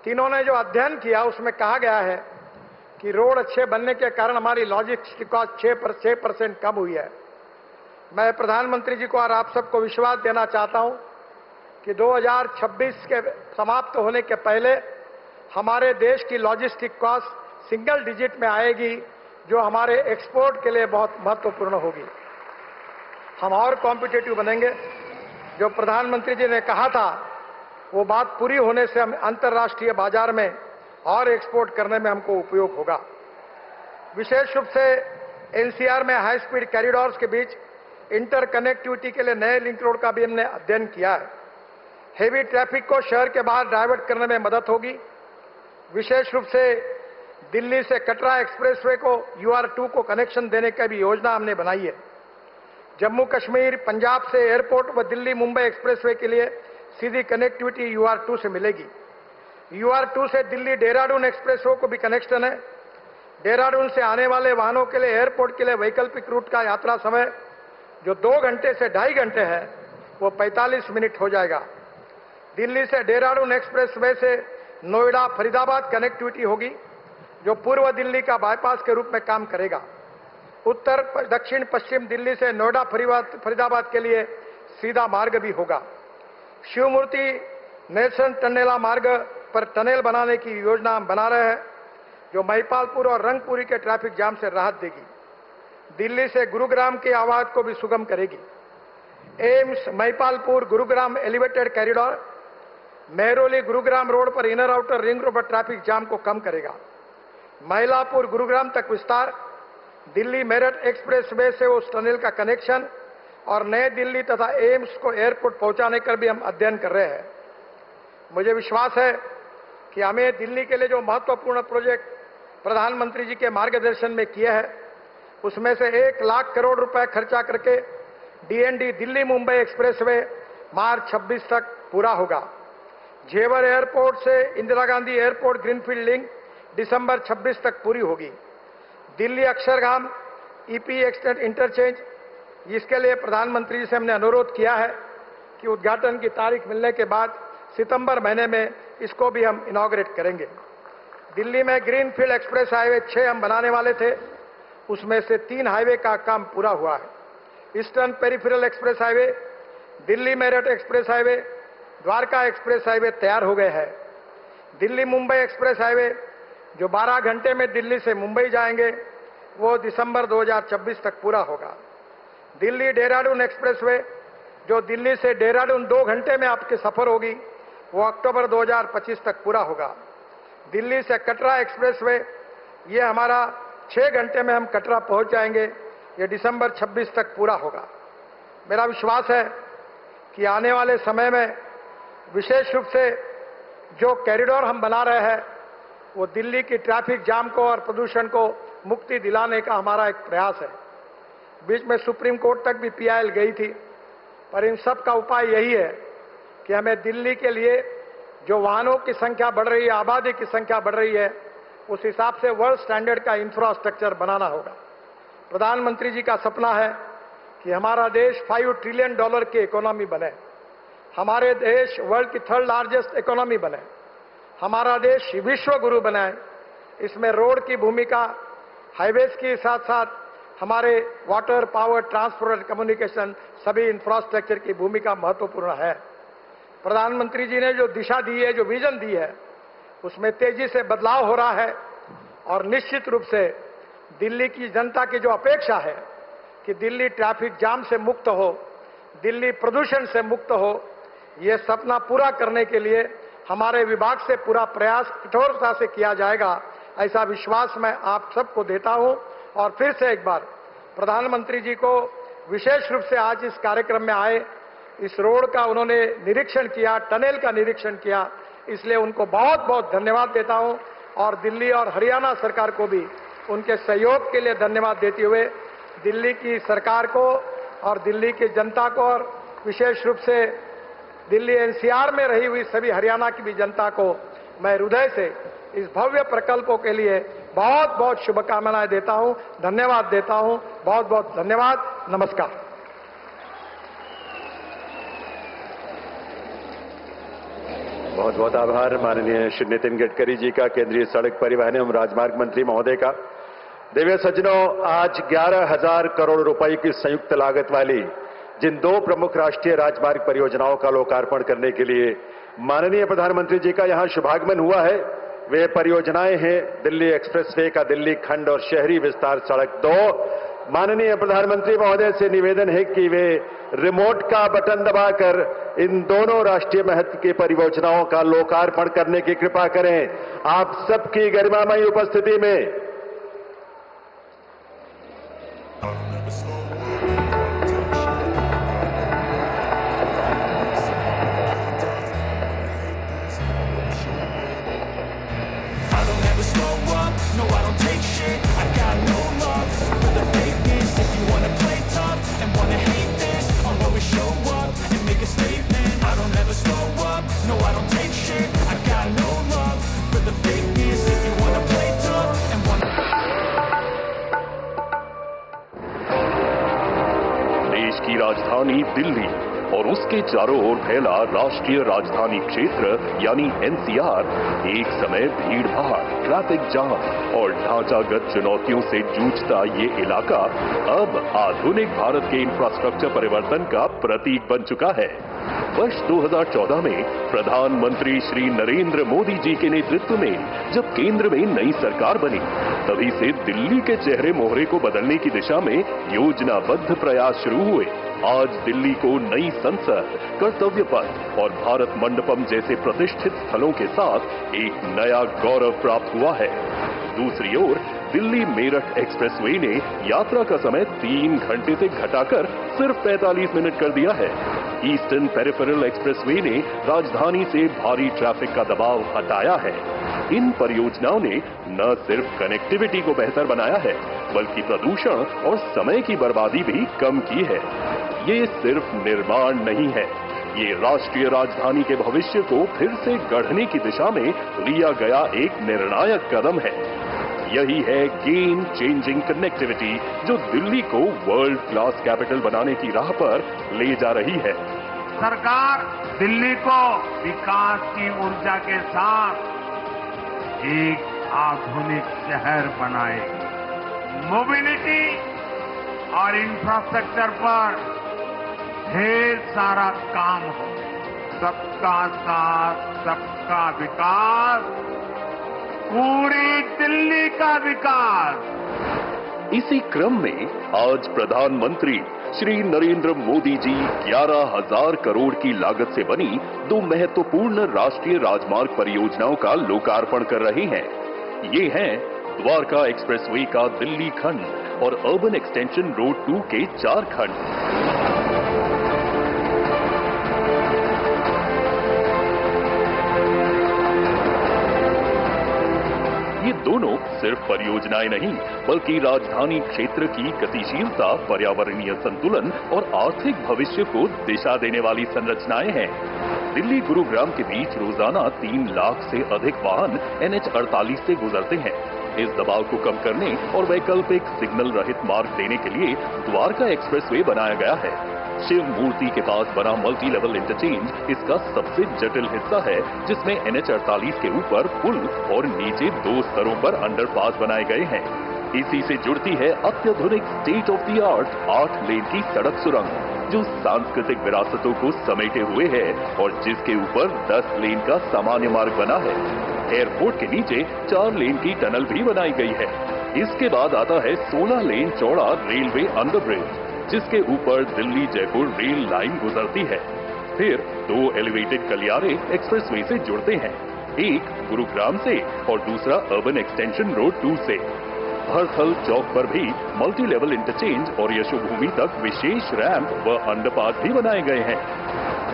[SPEAKER 4] तीनों ने जो अध्ययन किया, उसमें कहा गया है कि रोड अच्छे बनने के कारण हमारी लॉजिस्टिक कॉस्ट 6% कम हुई है। मैं प्रधानमंत्री जी को और आप सबको विश्वास देना चाहता हूं कि 2026 के समाप्त होने के पहले हमारे देश की लॉजिस्टिक कॉस्ट सिंगल डिजिट में आएगी, जो हमारे एक्सपोर्ट के लिए बहुत महत्वपूर्ण होगी। हम और कॉम्पिटिटिव बनेंगे। जो प्रधानमंत्री जी ने कहा था, वो बात पूरी होने से हम अंतर्राष्ट्रीय बाजार में और एक्सपोर्ट करने में हमको उपयोग होगा। विशेष रूप से एनसीआर में हाई स्पीड कॉरिडोर्स के बीच इंटर कनेक्टिविटी के लिए नए लिंक रोड का भी हमने अध्ययन किया है। हेवी ट्रैफिक को शहर के बाहर डाइवर्ट करने में मदद होगी। विशेष रूप से दिल्ली से कटरा एक्सप्रेसवे को UR2 को कनेक्शन देने की भी योजना हमने बनाई है। जम्मू कश्मीर, पंजाब से एयरपोर्ट व दिल्ली मुंबई एक्सप्रेसवे के लिए सीधी कनेक्टिविटी UR2 से मिलेगी। UR2 से दिल्ली देहरादून एक्सप्रेसवे को भी कनेक्शन है। देहरादून से आने वाले वाहनों के लिए एयरपोर्ट के लिए वैकल्पिक रूट का यात्रा समय जो 2 घंटे से 2.5 घंटे है, वो 45 मिनट हो जाएगा। दिल्ली से देहरादून एक्सप्रेसवे से नोएडा फरीदाबाद कनेक्टिविटी होगी, जो पूर्व दिल्ली का बाईपास के रूप में काम करेगा। उत्तर दक्षिण पश्चिम दिल्ली से नोएडा फरीदाबाद के लिए सीधा मार्ग भी होगा। शिवमूर्ति नेल्सन टंडेला मार्ग पर टनल बनाने की योजना हम बना रहे हैं, जो महिपालपुर और रंगपुरी के ट्रैफिक जाम से राहत देगी। दिल्ली से गुरुग्राम की आवाज को भी सुगम करेगी। AIIMS Mahipalpur Gurugram elevated corridor Mehrauli Gurugram road पर इनर आउटर रिंग रोड पर ट्रैफिक जाम को कम करेगा। महिलापुर गुरुग्राम तक विस्तार, दिल्ली मेरठ एक्सप्रेसवे से उस टनल का कनेक्शन और नई दिल्ली तथा एम्स को एयरपोर्ट पहुंचाने का भी हम अध्ययन कर रहे हैं। मुझे विश्वास है कि हमें दिल्ली के लिए जो महत्वपूर्ण प्रोजेक्ट प्रधानमंत्री जी के मार्गदर्शन में किए हैं, उसमें से 1 लाख करोड़ रुपए खर्चा करके DND दिल्ली मुंबई एक्सप्रेसवे मार्च 26 तक पूरा होगा। जेवर एयरपोर्ट से Indira Gandhi airport greenfield link दिसंबर 26 तक पूरी होगी। Delhi Akshardham EP extend interchange, इसके लिए प्रधानमंत्री जी से हमने अनुरोध किया है कि उद्घाटन की तारीख मिलने के बाद सितंबर महीने में इसको भी हम इनॉग्रेट करेंगे। दिल्ली में ग्रीनफील्ड एक्सप्रेस हाईवे 6 हम बनाने वाले थे, उसमें से 3 हाईवे का काम पूरा हुआ है। Eastern peripheral express highway, Delhi Meerut express highway, Dwarka express highway तैयार हो गए हैं। दिल्ली मुंबई एक्सप्रेस हाईवे जो 12 घंटे में दिल्ली से मुंबई जाएंगे, वो दिसंबर 2026 तक पूरा होगा। दिल्ली देहरादून एक्सप्रेसवे जो दिल्ली से देहरादून 2 घंटे में आपके सफर होगी, वो अक्टूबर 2025 तक पूरा होगा। दिल्ली से कटरा एक्सप्रेसवे, ये हमारा 6 घंटे में हम कटरा पहुंच जाएंगे, ये दिसंबर 26 तक पूरा होगा। मेरा विश्वास है कि आने वाले समय में विशेष रूप से जो कॉरिडोर हम बना रहे हैं, वो दिल्ली की ट्रैफिक जाम को और प्रदूषण को मुक्ति दिलाने का हमारा एक प्रयास है। बीच में सुप्रीम कोर्ट तक भी PIL गई थी, पर इन सब का उपाय यही है कि हमें दिल्ली के लिए जो वाहनों की संख्या बढ़ रही है, आबादी की संख्या बढ़ रही है, उस हिसाब से वर्ल्ड स्टैंडर्ड का इंफ्रास्ट्रक्चर बनाना होगा। प्रधानमंत्री जी का सपना है कि हमारा देश $5 ट्रिलियन की इकोनॉमी बने, हमारे देश वर्ल्ड की 3rd लार्जेस्ट इकोनॉमी बने, हमारा देश विश्व गुरु बनाए। इसमें रोड की भूमिका, हाईवेज के साथ साथ हमारे वाटर, पावर, ट्रांसपोर्ट, कम्युनिकेशन, सभी इंफ्रास्ट्रक्चर की भूमिका महत्वपूर्ण है। प्रधानमंत्री जी ने जो दिशा दी है, जो विजन दी है, उसमें तेजी से बदलाव हो रहा है और निश्चित रूप से दिल्ली की जनता की जो अपेक्षा है कि दिल्ली ट्रैफिक जाम से मुक्त हो, दिल्ली प्रदूषण से मुक्त हो, ये सपना पूरा करने के लिए हमारे विभाग से पूरा प्रयास कठोरता से किया जाएगा, ऐसा विश्वास मैं आप सबको देता हूं। और फिर से एक बार प्रधानमंत्री जी को विशेष रूप से आज इस कार्यक्रम में आए, इस रोड का उन्होंने निरीक्षण किया, टनल का निरीक्षण किया, इसलिए उनको बहुत बहुत धन्यवाद देता हूं। और दिल्ली और हरियाणा सरकार को भी उनके सहयोग के लिए धन्यवाद देते हुए दिल्ली की सरकार को और दिल्ली की जनता को और विशेष रूप से दिल्ली NCR में रही हुई सभी हरियाणा की भी जनता को मैं हृदय से इस भव्य प्रकल्पों के लिए बहुत बहुत शुभकामनाएं देता हूं, धन्यवाद देता हूं। बहुत बहुत धन्यवाद, नमस्कार।
[SPEAKER 1] बहुत बहुत आभार माननीय श्री नितिन गडकरी जी का, केंद्रीय सड़क परिवहन एवं राजमार्ग मंत्री महोदय का। दिव्य सज्जनों, आज 11,000 करोड़ रुपए की संयुक्त लागत वाली जिन 2 प्रमुख राष्ट्रीय राजमार्ग परियोजनाओं का लोकार्पण करने के लिए माननीय प्रधानमंत्री जी का यहां शुभागमन हुआ है, वे परियोजनाएं हैं दिल्ली एक्सप्रेसवे का दिल्ली खंड और शहरी विस्तार सड़क 2। माननीय प्रधानमंत्री महोदय से निवेदन है कि वे रिमोट का बटन दबाकर इन दोनों राष्ट्रीय महत्व की परियोजनाओं का लोकार्पण करने की कृपा करें। आप सबकी गरिमामयी उपस्थिति में
[SPEAKER 5] राजधानी दिल्ली और उसके चारों ओर फैला राष्ट्रीय राजधानी क्षेत्र यानी NCR एक समय भीड़-भाड़, ट्रैफिक जाम और ढांचागत चुनौतियों से जूझता ये इलाका अब आधुनिक भारत के इंफ्रास्ट्रक्चर परिवर्तन का प्रतीक बन चुका है। वर्ष 2014 में प्रधानमंत्री श्री नरेंद्र मोदी जी के नेतृत्व में जब केंद्र में नई सरकार बनी, तभी से दिल्ली के चेहरे मोहरे को बदलने की दिशा में योजनाबद्ध प्रयास शुरू हुए। आज दिल्ली को नई संसद, कर्तव्य पथ और भारत मंडपम जैसे प्रतिष्ठित स्थलों के साथ एक नया गौरव प्राप्त हुआ है। दूसरी ओर दिल्ली मेरठ एक्सप्रेसवे ने यात्रा का समय 3 घंटे से घटाकर सिर्फ 45 मिनट कर दिया है। ईस्टर्न पेरिफेरल एक्सप्रेसवे ने राजधानी से भारी ट्रैफिक का दबाव हटाया है। इन परियोजनाओं ने न सिर्फ कनेक्टिविटी को बेहतर बनाया है, बल्कि प्रदूषण और समय की बर्बादी भी कम की है। ये सिर्फ निर्माण नहीं है, ये राष्ट्रीय राजधानी के भविष्य को फिर से गढ़ने की दिशा में लिया गया एक निर्णायक कदम है। यही है गेम चेंजिंग कनेक्टिविटी जो दिल्ली को वर्ल्ड क्लास कैपिटल बनाने की राह पर ले जा रही है।
[SPEAKER 6] सरकार दिल्ली को विकास की ऊर्जा के साथ एक आधुनिक शहर बनाएगी। मोबिलिटी और इंफ्रास्ट्रक्चर पर ढेर सारा काम हो। सबका साथ, सबका विकास, पूरी दिल्ली का विकास।
[SPEAKER 5] इसी क्रम में आज प्रधानमंत्री श्री नरेंद्र मोदी जी 11,000 करोड़ की लागत से बनी 2 महत्वपूर्ण राष्ट्रीय राजमार्ग परियोजनाओं का लोकार्पण कर रहे हैं। ये हैं द्वारका एक्सप्रेसवे का दिल्ली खंड और अर्बन एक्सटेंशन रोड 2 के 4 खंड। ये दोनों सिर्फ परियोजनाएं नहीं, बल्कि राजधानी क्षेत्र की गतिशीलता, पर्यावरणीय संतुलन और आर्थिक भविष्य को दिशा देने वाली संरचनाएं हैं। दिल्ली गुरुग्राम के बीच रोजाना 3 लाख से अधिक वाहन NH-48 से गुजरते हैं। इस दबाव को कम करने और वैकल्पिक सिग्नल रहित मार्ग देने के लिए द्वारका एक्सप्रेसवे बनाया गया है। शिव मूर्ति के पास बना मल्टी लेवल इंटरचेंज इसका सबसे जटिल हिस्सा है, जिसमें NH-48 के ऊपर पुल और नीचे 2 स्तरों पर अंडरपास बनाए गए हैं। इसी से जुड़ती है अत्याधुनिक स्टेट ऑफ द आर्ट 8 लेन की सड़क सुरंग, जो सांस्कृतिक विरासतों को समेटे हुए है और जिसके ऊपर 10 लेन का सामान्य मार्ग बना है। एयरपोर्ट के नीचे 4 लेन की टनल भी बनाई गई है। इसके बाद आता है 16 लेन चौड़ा रेलवे अंडरब्रिज, जिसके ऊपर दिल्ली जयपुर रेल लाइन गुजरती है। फिर 2 एलिवेटेड गलियारे एक्सप्रेसवे से जुड़ते हैं, एक गुरुग्राम से और दूसरा अर्बन एक्सटेंशन रोड 2 से। हरथल चौक पर भी मल्टी लेवल इंटरचेंज और यशोभूमि तक विशेष रैंप व अंडरपास भी बनाए गए हैं।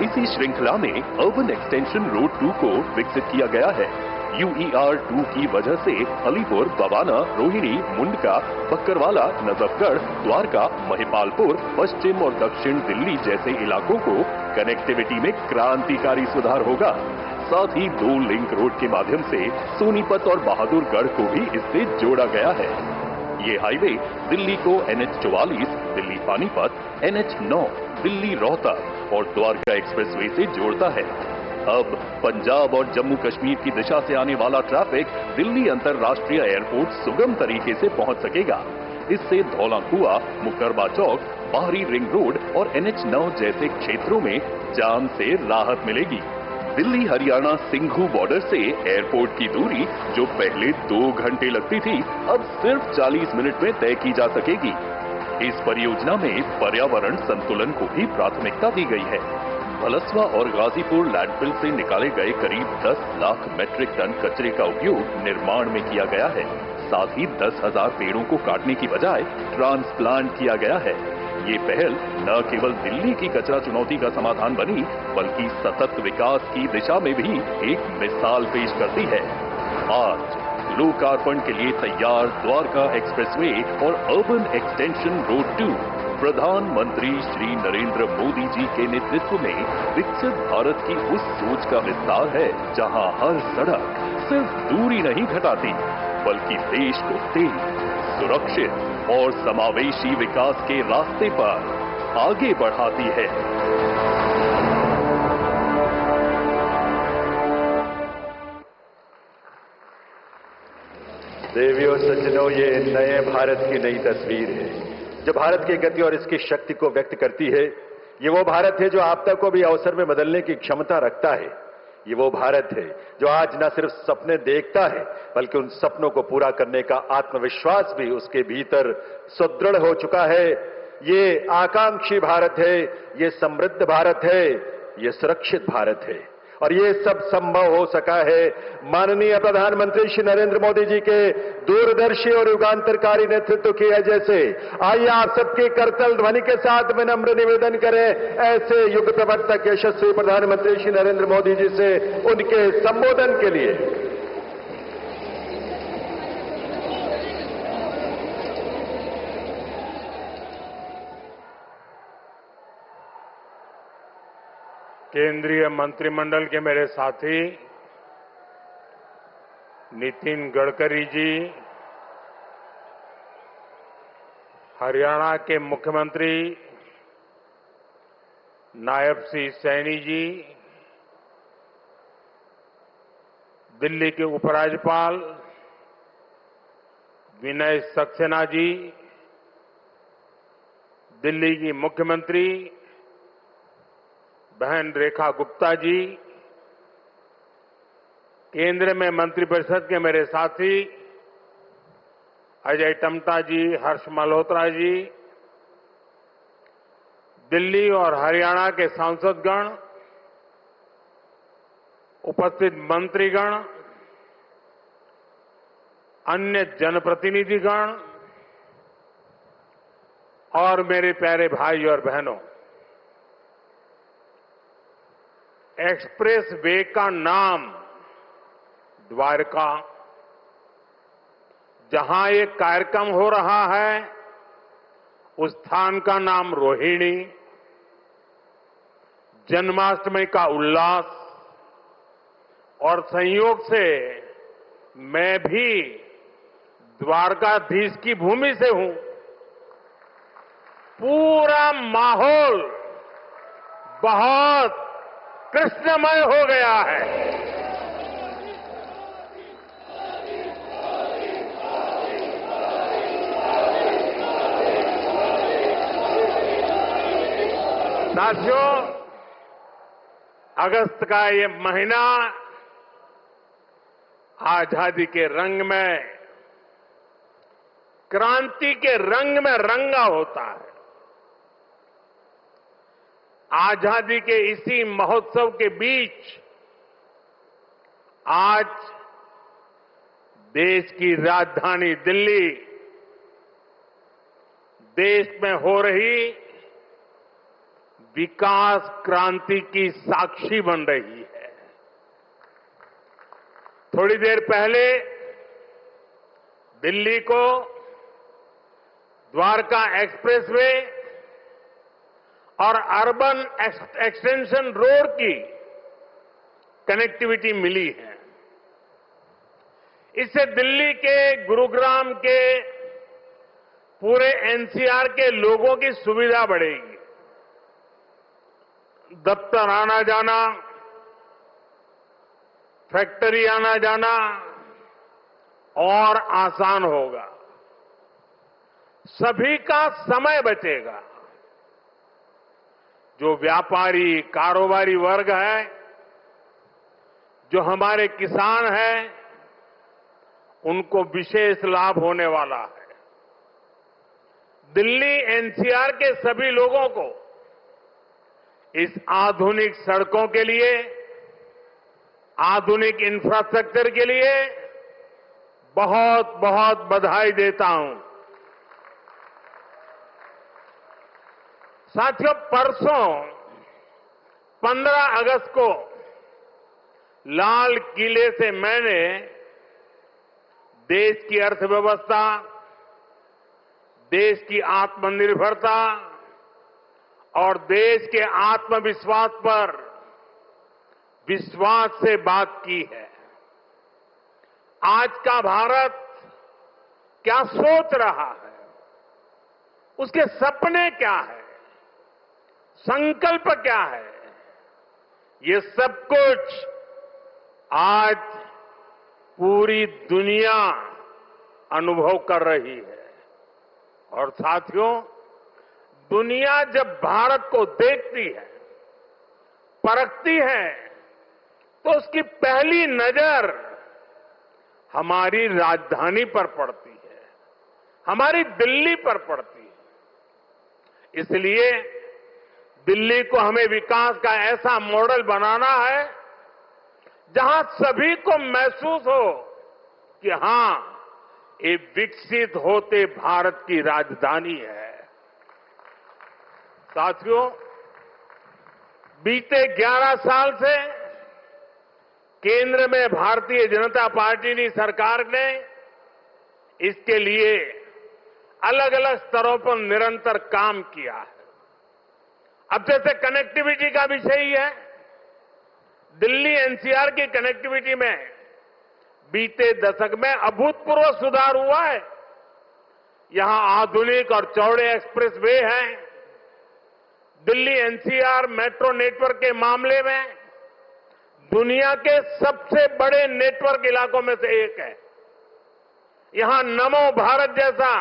[SPEAKER 5] इसी श्रृंखला में अर्बन एक्सटेंशन रोड 2 को विकसित किया गया है। UER 2 की वजह से अलीपुर, बवाना, रोहिणी, मुंडका, बक्करवाला, नजफगढ़, द्वारका, महिपालपुर, पश्चिम और दक्षिण दिल्ली जैसे इलाकों को कनेक्टिविटी में क्रांतिकारी सुधार होगा। साथ ही 2 लिंक रोड के माध्यम से सोनीपत और बहादुरगढ़ को भी इससे जोड़ा गया है। ये हाईवे दिल्ली को NH-44 दिल्ली पानीपत, NH-9 दिल्ली रोहतक और द्वारका एक्सप्रेसवे से जोड़ता है। अब पंजाब और जम्मू कश्मीर की दिशा से आने वाला ट्रैफिक दिल्ली अंतर्राष्ट्रीय एयरपोर्ट सुगम तरीके से पहुंच सकेगा। इससे धौला कुआं, मुकरबा चौक, बाहरी रिंग रोड और NH-9 जैसे क्षेत्रों में जाम से राहत मिलेगी। दिल्ली हरियाणा सिंघू बॉर्डर से एयरपोर्ट की दूरी जो पहले 2 घंटे लगती थी, अब सिर्फ 40 मिनट में तय की जा सकेगी। इस परियोजना में पर्यावरण संतुलन को भी प्राथमिकता दी गई है। भलसवा और गाजीपुर लैंडफिल से निकाले गए करीब 10 लाख मेट्रिक टन कचरे का उपयोग निर्माण में किया गया है। साथ ही 10,000 पेड़ों को काटने की बजाय ट्रांसप्लांट किया गया है। ये पहल न केवल दिल्ली की कचरा चुनौती का समाधान बनी, बल्कि सतत विकास की दिशा में भी एक मिसाल पेश करती है। आज लोकार्पण के लिए तैयार द्वारका एक्सप्रेसवे और अर्बन एक्सटेंशन रोड 2 प्रधानमंत्री श्री नरेंद्र मोदी जी के नेतृत्व में विकसित भारत की उस सोच का विस्तार है, जहां हर सड़क सिर्फ दूरी नहीं घटाती, बल्कि देश को तेज, सुरक्षित और समावेशी विकास के रास्ते पर आगे बढ़ाती है।
[SPEAKER 1] देवियों सज्जनों, ये नए भारत की नई तस्वीर है जो भारत की गति और इसकी शक्ति को व्यक्त करती है। ये वो भारत है जो आपदा को भी अवसर में बदलने की क्षमता रखता है। ये वो भारत है जो आज न सिर्फ सपने देखता है, बल्कि उन सपनों को पूरा करने का आत्मविश्वास भी उसके भीतर सुदृढ़ हो चुका है। ये आकांक्षी भारत है, ये समृद्ध भारत है, ये सुरक्षित भारत है। और ये सब संभव हो सका है माननीय प्रधानमंत्री श्री नरेंद्र मोदी जी के दूरदर्शी और युगांतरकारी नेतृत्व की वजह से। आइए आप सबके करतल ध्वनि के साथ विनम्र निवेदन करें ऐसे युग प्रवर्तक यशस्वी प्रधानमंत्री श्री नरेंद्र मोदी जी से उनके संबोधन के लिए।
[SPEAKER 6] केंद्रीय मंत्रिमंडल के मेरे साथी नितिन गडकरी जी, हरियाणा के मुख्यमंत्री नायब सिंह सैनी जी, दिल्ली के उपराज्यपाल विनय सक्सेना जी, दिल्ली की मुख्यमंत्री बहन रेखा गुप्ता जी, केंद्र में मंत्रिपरिषद के मेरे साथी अजय टम्टा जी, हर्ष मल्होत्रा जी, दिल्ली और हरियाणा के सांसदगण, उपस्थित मंत्रीगण, अन्य जनप्रतिनिधिगण और मेरे प्यारे भाई और बहनों, एक्सप्रेस वे का नाम द्वारका, जहां एक कार्यक्रम हो रहा है उस स्थान का नाम रोहिणी, जन्माष्टमी का उल्लास, और संयोग से मैं भी द्वारकाधीश की भूमि से हूं। पूरा माहौल बहुत कृष्णमय हो गया है। साथियों, अगस्त का ये महीना आजादी के रंग में, क्रांति के रंग में रंगा होता है। आजादी के इसी महोत्सव के बीच आज देश की राजधानी दिल्ली देश में हो रही विकास क्रांति की साक्षी बन रही है। थोड़ी देर पहले दिल्ली को द्वारका एक्सप्रेसवे और अर्बन एक्सटेंशन रोड की कनेक्टिविटी मिली है। इससे दिल्ली के, गुरुग्राम के, पूरे एनसीआर के लोगों की सुविधा बढ़ेगी। दफ्तर आना जाना, फैक्ट्री आना जाना और आसान होगा। सभी का समय बचेगा। जो व्यापारी, कारोबारी वर्ग है, जो हमारे किसान हैं, उनको विशेष लाभ होने वाला है। दिल्ली एनसीआर के सभी लोगों को इस आधुनिक सड़कों के लिए, आधुनिक इंफ्रास्ट्रक्चर के लिए बहुत बहुत बधाई देता हूं। साथियों, परसों 15 अगस्त को लाल किले से मैंने देश की अर्थव्यवस्था, देश की आत्मनिर्भरता और देश के आत्मविश्वास पर विश्वास से बात की है। आज का भारत क्या सोच रहा है, उसके सपने क्या है, संकल्प क्या है, ये सब कुछ आज पूरी दुनिया अनुभव कर रही है। और साथियों, दुनिया जब भारत को देखती है, परखती है, तो उसकी पहली नजर हमारी राजधानी पर पड़ती है, हमारी दिल्ली पर पड़ती है। इसलिए दिल्ली को हमें विकास का ऐसा मॉडल बनाना है जहां सभी को महसूस हो कि हां, ये विकसित होते भारत की राजधानी है। साथियों, बीते 11 साल से केंद्र में भारतीय जनता पार्टी की सरकार ने इसके लिए अलग अलग स्तरों पर निरंतर काम किया है। अब जैसे कनेक्टिविटी का विषय ही है, दिल्ली एनसीआर की कनेक्टिविटी में बीते दशक में अभूतपूर्व सुधार हुआ है। यहां आधुनिक और चौड़े एक्सप्रेस वे हैं। दिल्ली एनसीआर मेट्रो नेटवर्क के मामले में दुनिया के सबसे बड़े नेटवर्क इलाकों में से एक है। यहां नमो भारत जैसा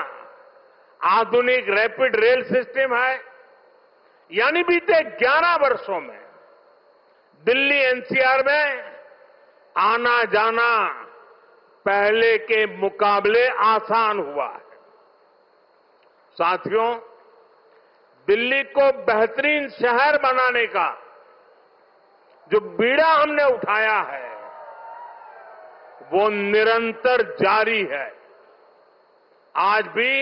[SPEAKER 6] आधुनिक रैपिड रेल सिस्टम है। यानी बीते 11 वर्षों में दिल्ली एनसीआर में आना जाना पहले के मुकाबले आसान हुआ है। साथियों, दिल्ली को बेहतरीन शहर बनाने का जो बीड़ा हमने उठाया है, वो निरंतर जारी है। आज भी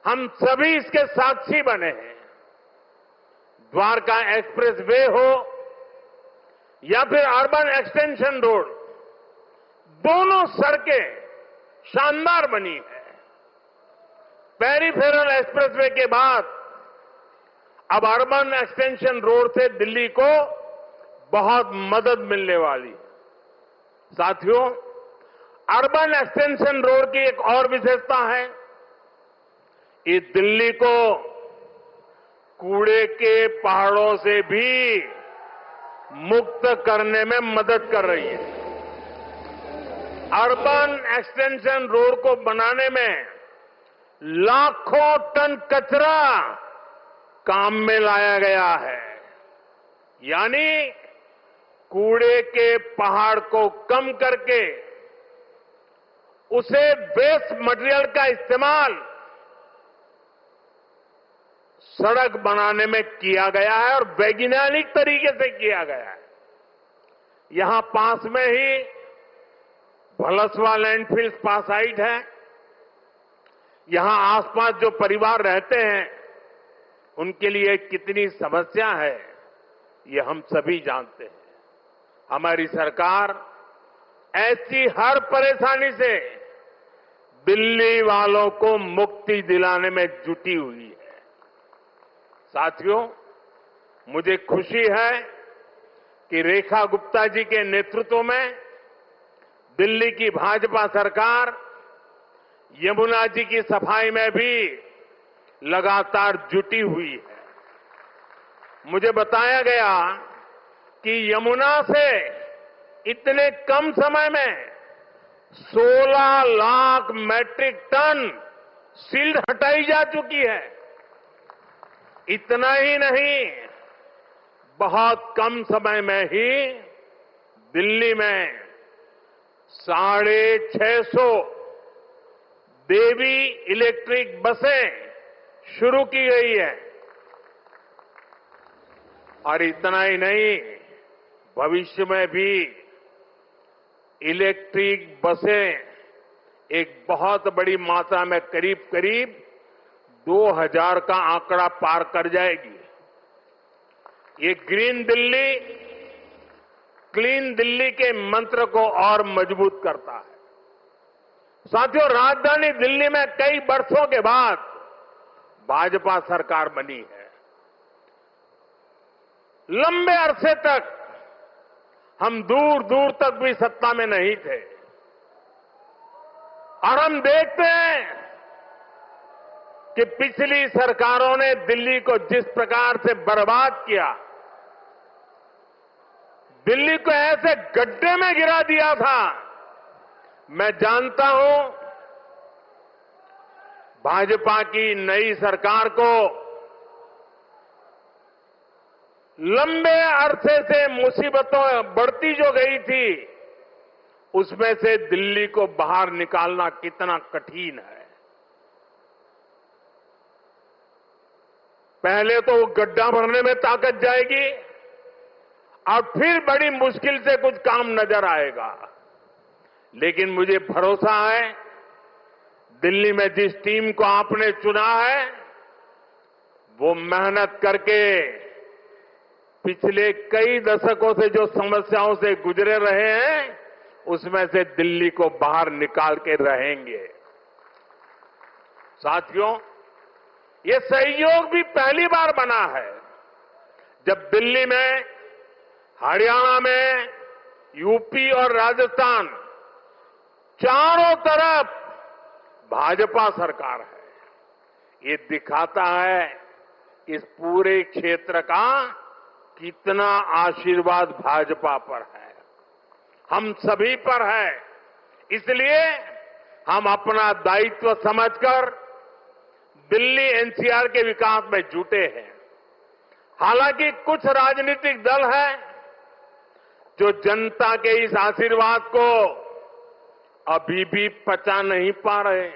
[SPEAKER 6] हम सभी इसके साक्षी बने हैं। द्वारका एक्सप्रेस वे हो या फिर अर्बन एक्सटेंशन रोड, दोनों सड़कें शानदार बनी है। पेरिफेरल एक्सप्रेसवे के बाद अब अर्बन एक्सटेंशन रोड से दिल्ली को बहुत मदद मिलने वाली है। साथियों, अर्बन एक्सटेंशन रोड की एक और विशेषता है, ये दिल्ली को कूड़े के पहाड़ों से भी मुक्त करने में मदद कर रही है। अर्बन एक्सटेंशन रोड को बनाने में लाखों टन कचरा काम में लाया गया है। यानी कूड़े के पहाड़ को कम करके उसे वेस्ट मटेरियल का इस्तेमाल सड़क बनाने में किया गया है और वैज्ञानिक तरीके से किया गया है। यहां पास में ही भलसवा लैंडफिल पासाइट है। यहां आसपास जो परिवार रहते हैं, उनके लिए कितनी समस्या है, ये हम सभी जानते हैं। हमारी सरकार ऐसी हर परेशानी से दिल्ली वालों को मुक्ति दिलाने में जुटी हुई है। साथियों, मुझे खुशी है कि रेखा गुप्ता जी के नेतृत्व में दिल्ली की भाजपा सरकार यमुना जी की सफाई में भी लगातार जुटी हुई है। मुझे बताया गया कि यमुना से इतने कम समय में 16 लाख मैट्रिक टन सिल्ट हटाई जा चुकी है। इतना ही नहीं, बहुत कम समय में ही दिल्ली में 650 देवी इलेक्ट्रिक बसें शुरू की गई है। और इतना ही नहीं, भविष्य में भी इलेक्ट्रिक बसें एक बहुत बड़ी मात्रा में करीब करीब 2000 का आंकड़ा पार कर जाएगी। ये ग्रीन दिल्ली, क्लीन दिल्ली के मंत्र को और मजबूत करता है। साथियों, राजधानी दिल्ली में कई वर्षों के बाद भाजपा सरकार बनी है। लंबे अरसे तक हम दूर दूर तक भी सत्ता में नहीं थे और हम देखते हैं कि पिछली सरकारों ने दिल्ली को जिस प्रकार से बर्बाद किया, दिल्ली को ऐसे गड्ढे में गिरा दिया था। मैं जानता हूं, भाजपा की नई सरकार को लंबे अरसे से मुसीबतों बढ़ती जो गई थी, उसमें से दिल्ली को बाहर निकालना कितना कठिन है। पहले तो वो गड्ढा भरने में ताकत जाएगी, और फिर बड़ी मुश्किल से कुछ काम नजर आएगा। लेकिन मुझे भरोसा है, दिल्ली में जिस टीम को आपने चुना है, वो मेहनत करके पिछले कई दशकों से जो समस्याओं से गुजरे रहे हैं, उसमें से दिल्ली को बाहर निकाल के रहेंगे। साथियों, ये सहयोग भी पहली बार बना है जब दिल्ली में, हरियाणा में, यूपी और राजस्थान चारों तरफ भाजपा सरकार है। ये दिखाता है इस पूरे क्षेत्र का कितना आशीर्वाद भाजपा पर है, हम सभी पर है। इसलिए हम अपना दायित्व समझकर दिल्ली एनसीआर के विकास में जुटे हैं। हालांकि कुछ राजनीतिक दल हैं जो जनता के इस आशीर्वाद को अभी भी पचा नहीं पा रहे।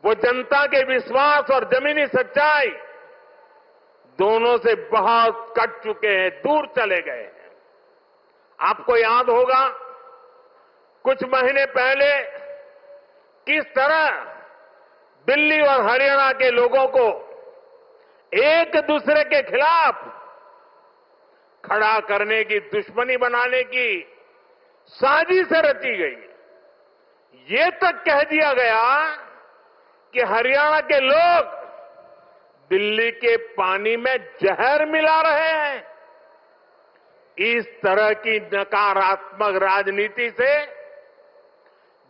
[SPEAKER 6] वो जनता के विश्वास और जमीनी सच्चाई दोनों से बहुत कट चुके हैं, दूर चले गए हैं। आपको याद होगा, कुछ महीने पहले किस तरह दिल्ली और हरियाणा के लोगों को एक दूसरे के खिलाफ खड़ा करने की, दुश्मनी बनाने की साजिश रची गई। ये तक कह दिया गया कि हरियाणा के लोग दिल्ली के पानी में जहर मिला रहे हैं। इस तरह की नकारात्मक राजनीति से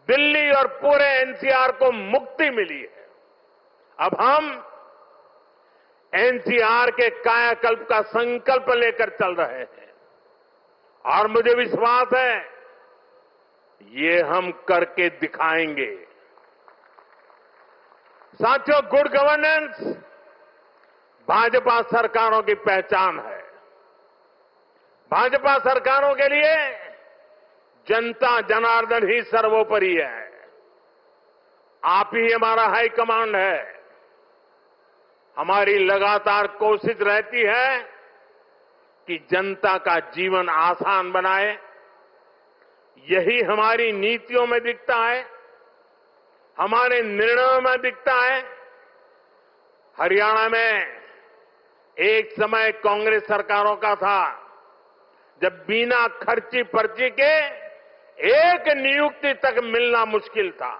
[SPEAKER 6] दिल्ली और पूरे एनसीआर को मुक्ति मिली है। अब हम एनसीआर के कायाकल्प का संकल्प लेकर चल रहे हैं और मुझे विश्वास है ये हम करके दिखाएंगे। साथियों, गुड गवर्नेंस भाजपा सरकारों की पहचान है। भाजपा सरकारों के लिए जनता जनार्दन ही सर्वोपरि है। आप ही हमारा हाई कमांड है। हमारी लगातार कोशिश रहती है कि जनता का जीवन आसान बनाए। यही हमारी नीतियों में दिखता है, हमारे निर्णयों में दिखता है। हरियाणा में एक समय कांग्रेस सरकारों का था जब बिना खर्ची पर्ची के एक नियुक्ति तक मिलना मुश्किल था।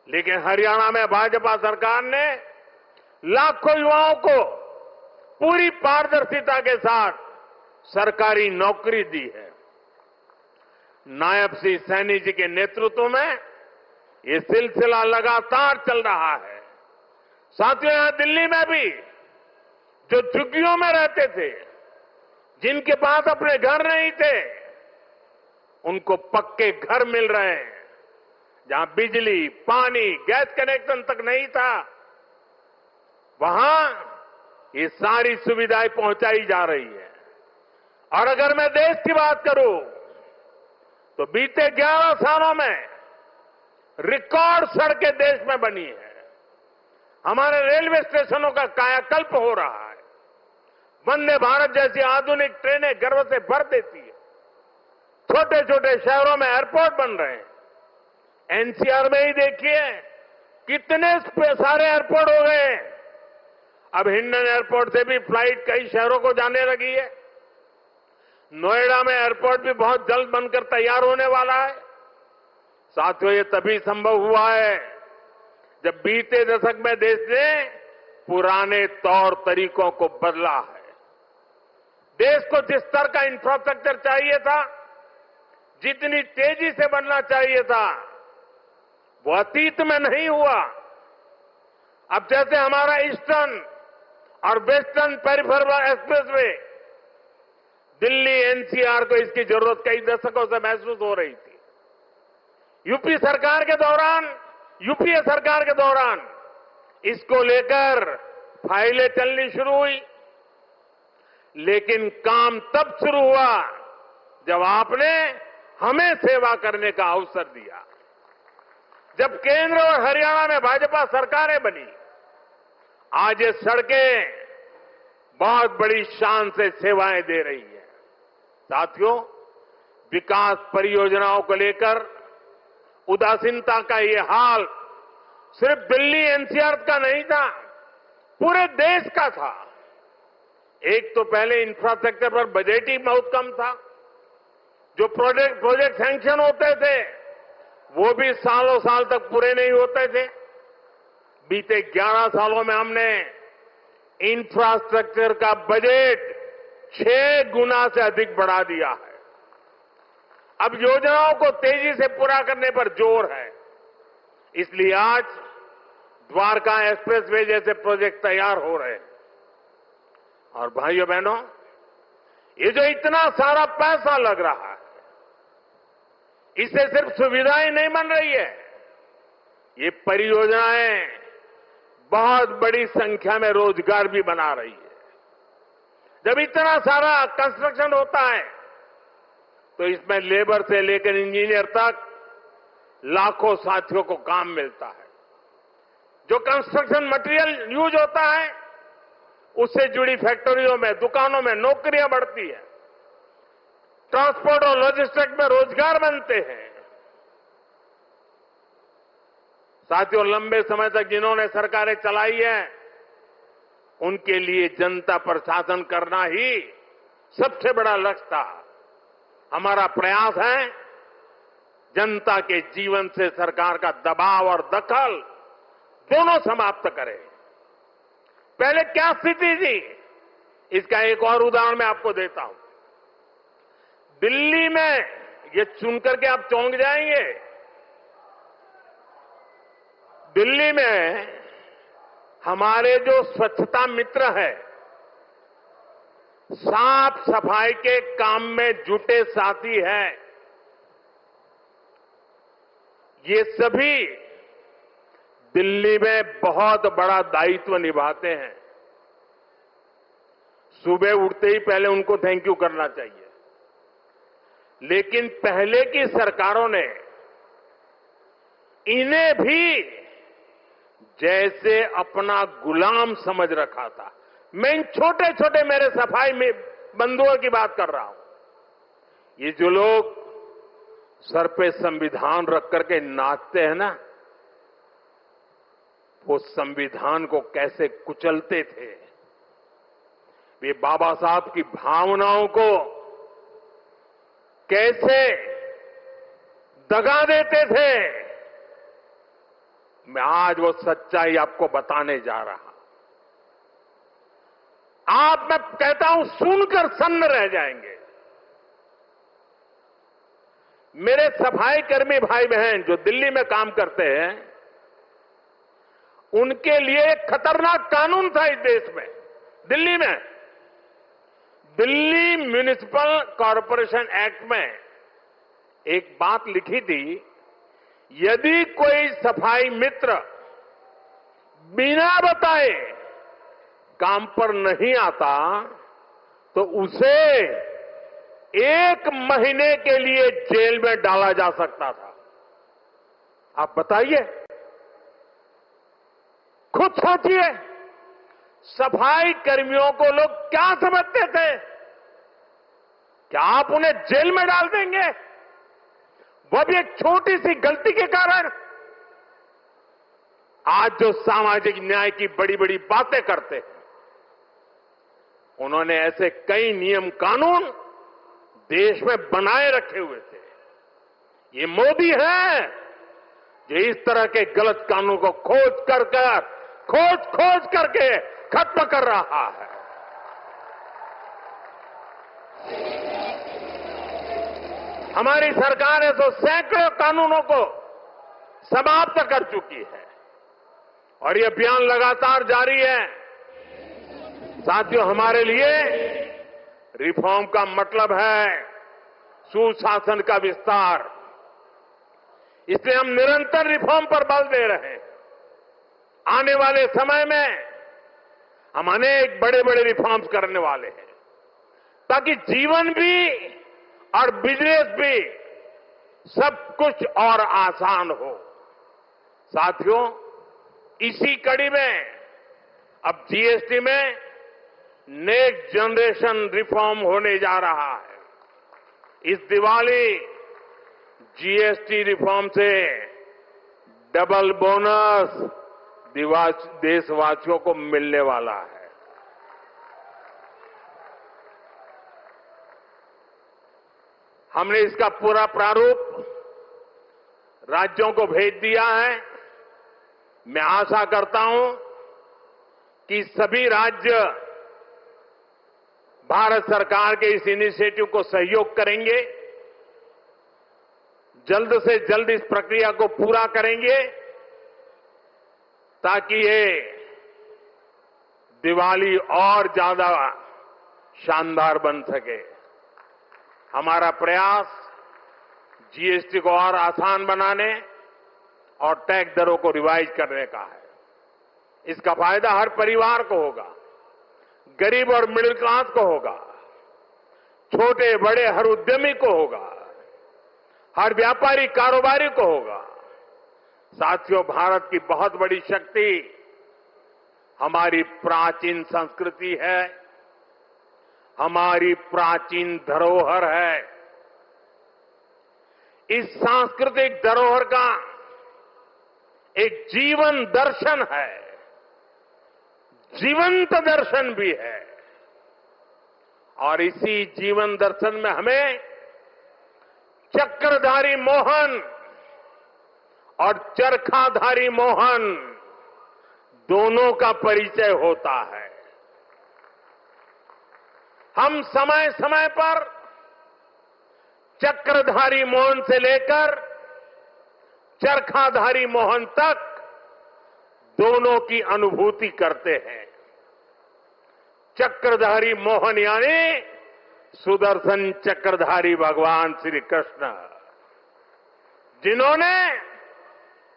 [SPEAKER 6] लेकिन हरियाणा में भाजपा सरकार ने लाखों युवाओं को पूरी पारदर्शिता के साथ सरकारी नौकरी दी है। नायब श्री सैनी जी के नेतृत्व में ये सिलसिला लगातार चल रहा है। साथियों, यहां दिल्ली में भी जो झुग्गियों में रहते थे, जिनके पास अपने घर नहीं थे, उनको पक्के घर मिल रहे हैं। जहां बिजली, पानी, गैस कनेक्शन तक नहीं था, वहां ये सारी सुविधाएं पहुंचाई जा रही है। और अगर मैं देश की बात करूं तो बीते 11 सालों में रिकॉर्ड सड़कें देश में बनी है। हमारे रेलवे स्टेशनों का कायाकल्प हो रहा है। वंदे भारत जैसी आधुनिक ट्रेनें गर्व से भर देती है। छोटे छोटे शहरों में एयरपोर्ट बन रहे हैं। एनसीआर में ही देखिए कितने सारे एयरपोर्ट हो गए। अब हिंडन एयरपोर्ट से भी फ्लाइट कई शहरों को जाने लगी है। नोएडा में एयरपोर्ट भी बहुत जल्द बनकर तैयार होने वाला है। साथियों, ये तभी संभव हुआ है जब बीते दशक में देश ने पुराने तौर तरीकों को बदला है। देश को जिस स्तर का इंफ्रास्ट्रक्चर चाहिए था, जितनी तेजी से बनना चाहिए था, वो अतीत में नहीं हुआ। अब जैसे हमारा ईस्टर्न और western peripheral expressway, Delhi NCR को इसकी जरूरत कई दशकों से महसूस हो रही थी। यूपीए सरकार के दौरान इसको लेकर फाइलें चलनी शुरू हुई। लेकिन काम तब शुरू हुआ जब आपने हमें सेवा करने का अवसर दिया। जब केंद्र और हरियाणा में भाजपा सरकारें बनी, आज ये सड़कें बहुत बड़ी शान से सेवाएं दे रही है। साथियों, विकास परियोजनाओं को लेकर उदासीनता का ये हाल सिर्फ दिल्ली एनसीआर का नहीं था, पूरे देश का था। एक तो पहले इंफ्रास्ट्रक्चर पर बजट ही बहुत कम था। जो प्रोजेक्ट सैंक्शन होते थे वो भी सालों साल तक पूरे नहीं होते थे। बीते 11 सालों में हमने इंफ्रास्ट्रक्चर का बजट 6 गुना से अधिक बढ़ा दिया है। अब योजनाओं को तेजी से पूरा करने पर जोर है। इसलिए आज द्वारका एक्सप्रेसवे जैसे प्रोजेक्ट तैयार हो रहे हैं। और भाइयों बहनों, ये जो इतना सारा पैसा लग रहा है, इससे सिर्फ सुविधाएं नहीं बन रही है, ये परियोजनाएं बहुत बड़ी संख्या में रोजगार भी बना रही है। जब इतना सारा कंस्ट्रक्शन होता है तो इसमें लेबर से लेकर इंजीनियर तक लाखों साथियों को काम मिलता है। जो कंस्ट्रक्शन मटेरियल यूज होता है उससे जुड़ी फैक्ट्रियों में, दुकानों में नौकरियां बढ़ती है। ट्रांसपोर्ट और लॉजिस्टिक्स में रोजगार बनते हैं। साथियों, लंबे समय तक जिन्होंने सरकारें चलाई है उनके लिए जनता पर शासन करना ही सबसे बड़ा लक्ष्य था। हमारा प्रयास है जनता के जीवन से सरकार का दबाव और दखल दोनों समाप्त करें। पहले क्या स्थिति थी, इसका एक और उदाहरण मैं आपको देता हूं। दिल्ली में, ये सुनकर के आप चौंक जाएंगे, दिल्ली में हमारे जो स्वच्छता मित्र है, साफ सफाई के काम में जुटे साथी हैं, ये सभी दिल्ली में बहुत बड़ा दायित्व निभाते हैं। सुबह उठते ही पहले उनको थैंक यू करना चाहिए। लेकिन पहले की सरकारों ने इन्हें भी जैसे अपना गुलाम समझ रखा था। मैं इन छोटे छोटे मेरे सफाई में बंधुओं की बात कर रहा हूं। ये जो लोग सर पे संविधान रख करके नाचते हैं ना, वो संविधान को कैसे कुचलते थे, वे बाबा साहब की भावनाओं को कैसे दगा देते थे, मैं आज वो सच्चाई आपको बताने जा रहा। आप, मैं कहता हूं, सुनकर सन्न रह जाएंगे। मेरे सफाई कर्मी भाई बहन जो दिल्ली में काम करते हैं, उनके लिए एक खतरनाक कानून था इस देश में। दिल्ली में दिल्ली म्युनिसिपल कॉरपोरेशन एक्ट में एक बात लिखी थी, यदि कोई सफाई मित्र बिना बताए काम पर नहीं आता तो उसे 1 महीने के लिए जेल में डाला जा सकता था। आप बताइए, खुद सोचिए, सफाई कर्मियों को लोग क्या समझते थे? क्या आप उन्हें जेल में डाल देंगे, वो भी एक छोटी सी गलती के कारण? आज जो सामाजिक न्याय की बड़ी बड़ी बातें करते हैं, उन्होंने ऐसे कई नियम कानून देश में बनाए रखे हुए थे। ये मोदी है जो इस तरह के गलत कानून को खोज करके खत्म कर रहा है। हमारी सरकार है तो सैकड़ों कानूनों को समाप्त कर चुकी है और ये अभियान लगातार जारी है। साथियों, हमारे लिए रिफॉर्म का मतलब है सुशासन का विस्तार। इसलिए हम निरंतर रिफॉर्म पर बल दे रहे हैं। आने वाले समय में हम अनेक बड़े बड़े रिफॉर्म्स करने वाले हैं ताकि जीवन भी और बिजनेस भी सब कुछ और आसान हो। साथियों, इसी कड़ी में अब जीएसटी में नेक्स्ट जनरेशन रिफॉर्म होने जा रहा है। इस दिवाली जीएसटी रिफॉर्म से डबल बोनस देशवासियों को मिलने वाला है। हमने इसका पूरा प्रारूप राज्यों को भेज दिया है। मैं आशा करता हूं कि सभी राज्य भारत सरकार के इस इनिशिएटिव को सहयोग करेंगे, जल्द से जल्द इस प्रक्रिया को पूरा करेंगे ताकि ये दिवाली और ज्यादा शानदार बन सके। हमारा प्रयास जीएसटी को और आसान बनाने और टैक्स दरों को रिवाइज करने का है। इसका फायदा हर परिवार को होगा, गरीब और मिडिल क्लास को होगा, छोटे बड़े हर उद्यमी को होगा, हर व्यापारी कारोबारी को होगा। साथियों, भारत की बहुत बड़ी शक्ति हमारी प्राचीन संस्कृति है, हमारी प्राचीन धरोहर है। इस सांस्कृतिक धरोहर का एक जीवन दर्शन है, जीवंत दर्शन भी है। और इसी जीवन दर्शन में हमें चक्रधारी मोहन और चरखाधारी मोहन दोनों का परिचय होता है। हम समय समय पर चक्रधारी मोहन से लेकर चरखाधारी मोहन तक दोनों की अनुभूति करते हैं। चक्रधारी मोहन यानी सुदर्शन चक्रधारी भगवान श्री कृष्ण, जिन्होंने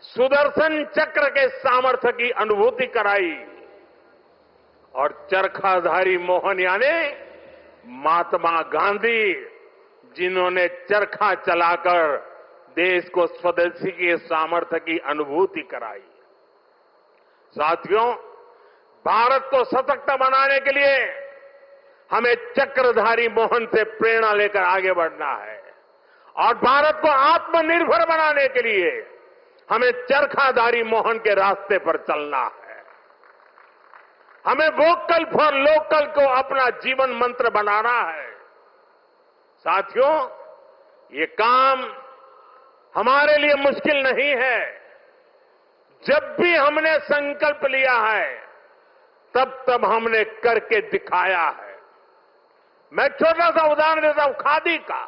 [SPEAKER 6] सुदर्शन चक्र के सामर्थ्य की अनुभूति कराई, और चरखाधारी मोहन यानी महात्मा गांधी, जिन्होंने चरखा चलाकर देश को स्वदेशी के सामर्थ्य की अनुभूति कराई। साथियों, भारत को सशक्त बनाने के लिए हमें चक्रधारी मोहन से प्रेरणा लेकर आगे बढ़ना है, और भारत को आत्मनिर्भर बनाने के लिए हमें चरखाधारी मोहन के रास्ते पर चलना है। हमें वोकल फॉर लोकल को अपना जीवन मंत्र बनाना है। साथियों, ये काम हमारे लिए मुश्किल नहीं है। जब भी हमने संकल्प लिया है, तब हमने करके दिखाया है। मैं छोटा सा उदाहरण देता हूं, खादी का।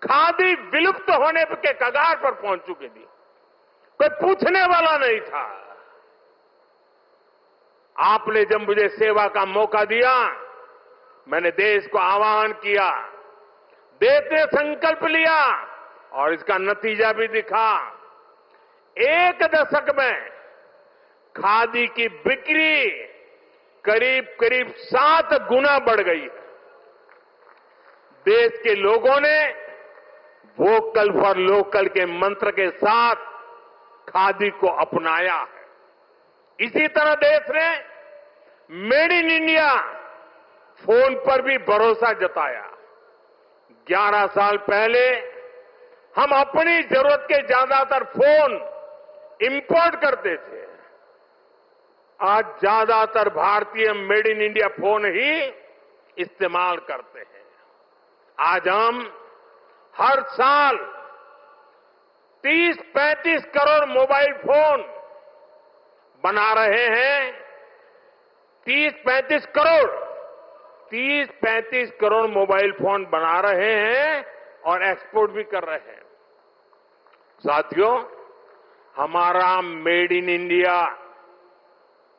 [SPEAKER 6] खादी विलुप्त होने के कगार पर पहुंच चुकी थी, कोई पूछने वाला नहीं था। आपने जब मुझे सेवा का मौका दिया, मैंने देश को आह्वान किया, देश ने संकल्प लिया, और इसका नतीजा भी दिखा। 1 दशक में खादी की बिक्री करीब 7 गुना बढ़ गई है। देश के लोगों ने वोकल फॉर लोकल के मंत्र के साथ खादी को अपनाया है। इसी तरह देश ने मेड इन इंडिया फोन पर भी भरोसा जताया। 11 साल पहले हम अपनी जरूरत के ज्यादातर फोन इंपोर्ट करते थे। आज ज्यादातर भारतीय मेड इन इंडिया फोन ही इस्तेमाल करते हैं। आज हम हर साल 30-35 करोड़ मोबाइल फोन बना रहे हैं। 30-35 करोड़ मोबाइल फोन बना रहे हैं और एक्सपोर्ट भी कर रहे हैं। साथियों, हमारा मेड इन इंडिया,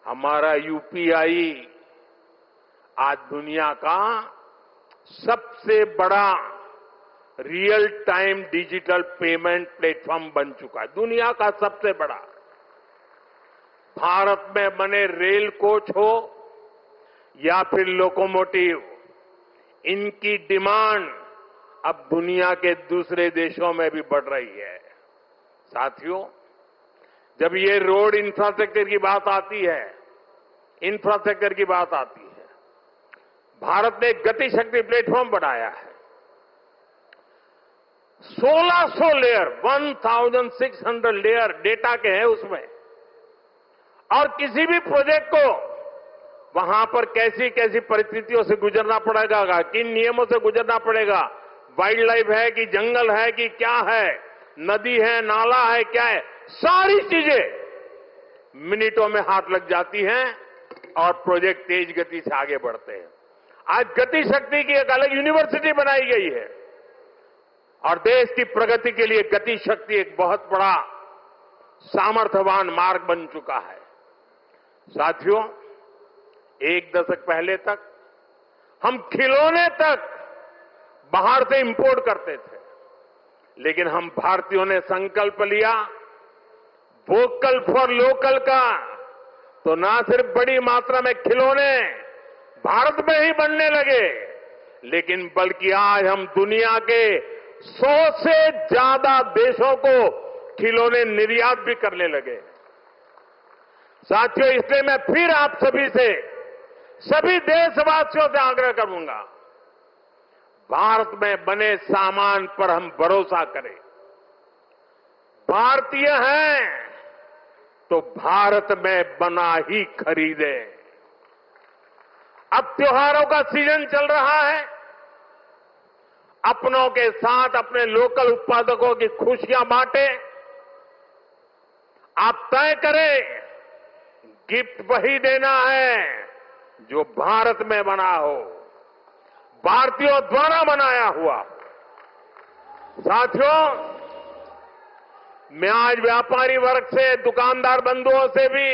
[SPEAKER 6] हमारा यूपीआई आज दुनिया का सबसे बड़ा real time digital payment platform बन चुका है। दुनिया का सबसे बड़ा। भारत में बने रेल कोच हो या फिर लोकोमोटिव, इनकी डिमांड अब दुनिया के दूसरे देशों में भी बढ़ रही है। साथियों, जब ये रोड इंफ्रास्ट्रक्चर की बात आती है, भारत ने एक गति शक्ति प्लेटफॉर्म बनाया है। 1600 लेयर, 1600 लेयर डेटा के हैं उसमें, और किसी भी प्रोजेक्ट को वहां पर कैसी कैसी परिस्थितियों से गुजरना पड़ेगा, किन नियमों से गुजरना पड़ेगा, वाइल्ड लाइफ है कि जंगल है कि क्या है, नदी है, नाला है, क्या है, सारी चीजें मिनटों में हाथ लग जाती हैं और प्रोजेक्ट तेज गति से आगे बढ़ते हैं। आज गति शक्ति की एक अलग यूनिवर्सिटी बनाई गई है और देश की प्रगति के लिए गति शक्ति एक बहुत बड़ा सामर्थ्यवान मार्ग बन चुका है। साथियों, एक दशक पहले तक हम खिलौने तक बाहर से इंपोर्ट करते थे, लेकिन हम भारतीयों ने संकल्प लिया वोकल फॉर लोकल का, तो ना सिर्फ बड़ी मात्रा में खिलौने भारत में ही बनने लगे, लेकिन बल्कि आज हम दुनिया के 100 से ज्यादा देशों को खिलौने निर्यात भी करने लगे। साथियों, इसलिए मैं फिर आप सभी से, सभी देशवासियों से आग्रह करूंगा, भारत में बने सामान पर हम भरोसा करें। भारतीय हैं तो भारत में बना ही खरीदें। अब त्योहारों का सीजन चल रहा है, अपनों के साथ अपने लोकल उत्पादकों की खुशियां बांटें। आप तय करें गिफ्ट वही देना है जो भारत में बना हो, भारतीयों द्वारा बनाया हुआ। साथियों, मैं आज व्यापारी वर्ग से, दुकानदार बंधुओं से भी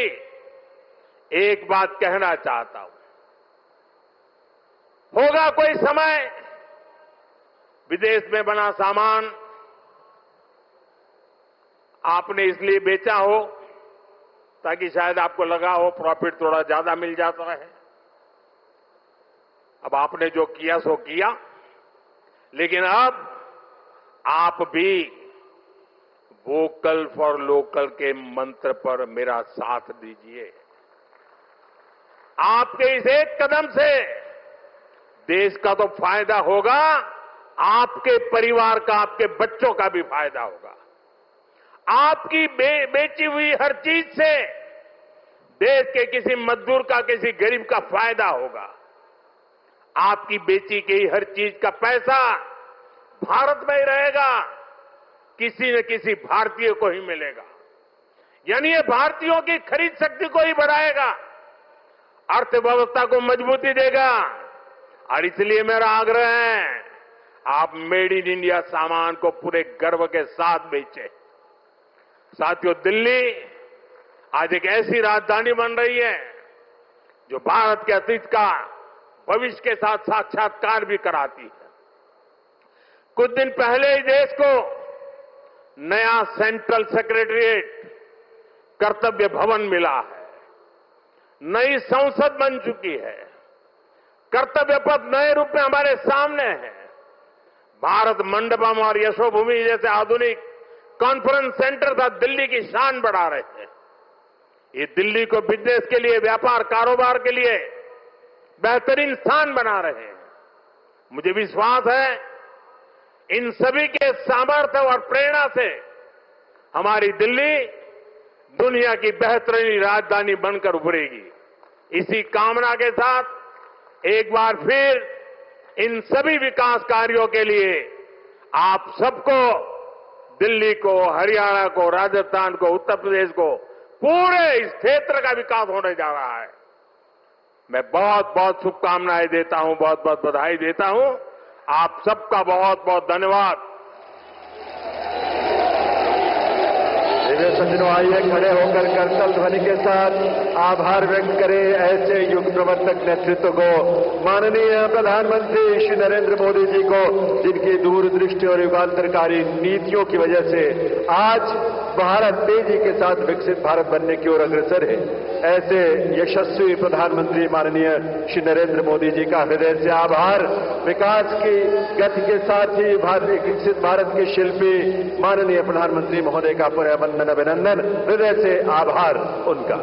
[SPEAKER 6] एक बात कहना चाहता हूं। होगा कोई समय विदेश में बना सामान आपने इसलिए बेचा हो ताकि शायद आपको लगा हो प्रॉफिट थोड़ा ज्यादा मिल जाता है। अब आपने जो किया सो किया, लेकिन अब आप भी वोकल फॉर लोकल के मंत्र पर मेरा साथ दीजिए। आपके इस एक कदम से देश का तो फायदा होगा, आपके परिवार का, आपके बच्चों का भी फायदा होगा। आपकी बेची हुई हर चीज से देश के किसी मजदूर का, किसी गरीब का फायदा होगा। आपकी बेची गई हर चीज का पैसा भारत में ही रहेगा, किसी न किसी भारतीय को ही मिलेगा। यानी ये भारतीयों की खरीद शक्ति को ही बढ़ाएगा, अर्थव्यवस्था को मजबूती देगा। और इसलिए मेरा आग्रह है, आप मेड इन इंडिया सामान को पूरे गर्व के साथ बेचें। साथियों, दिल्ली आज एक ऐसी राजधानी बन रही है जो भारत के अतीत का भविष्य के साथ साक्षात्कार भी कराती है। कुछ दिन पहले ही देश को नया सेंट्रल सेक्रेटरिएट, कर्तव्य भवन मिला है, नई संसद बन चुकी है, कर्तव्य पथ नए रूप में हमारे सामने है। भारत मंडपम और यशोभूमि जैसे आधुनिक कॉन्फ्रेंस सेंटर था दिल्ली की शान बढ़ा रहे हैं। ये दिल्ली को बिजनेस के लिए, व्यापार कारोबार के लिए बेहतरीन स्थान बना रहे हैं। मुझे विश्वास है इन सभी के सामर्थ्य और प्रेरणा से हमारी दिल्ली दुनिया की बेहतरीन राजधानी बनकर उभरेगी। इसी कामना के साथ एक बार फिर इन सभी विकास कार्यों के लिए आप सबको, दिल्ली को, हरियाणा को, राजस्थान को, उत्तर प्रदेश को, पूरे इस क्षेत्र का विकास होने जा रहा है। मैं बहुत बहुत शुभकामनाएं देता हूं, बहुत बहुत बधाई देता हूं। आप सबका बहुत बहुत धन्यवाद।
[SPEAKER 1] सज्जनों, आइए खड़े होकर करतल ध्वनि के साथ आभार व्यक्त करें ऐसे युग प्रवर्तक नेतृत्व को, माननीय प्रधानमंत्री श्री नरेंद्र मोदी जी को, जिनकी दूरदृष्टि और युगांतरकारी नीतियों की वजह से आज भारत तेजी के साथ विकसित भारत बनने की ओर अग्रसर है। ऐसे यशस्वी प्रधानमंत्री माननीय श्री नरेंद्र मोदी जी का हृदय से आभार। विकास की गति के साथ ही विकसित भारत के शिल्पी माननीय प्रधानमंत्री महोदय का पुनः वंदन, अभिनंदन, हृदय से आभार उनका।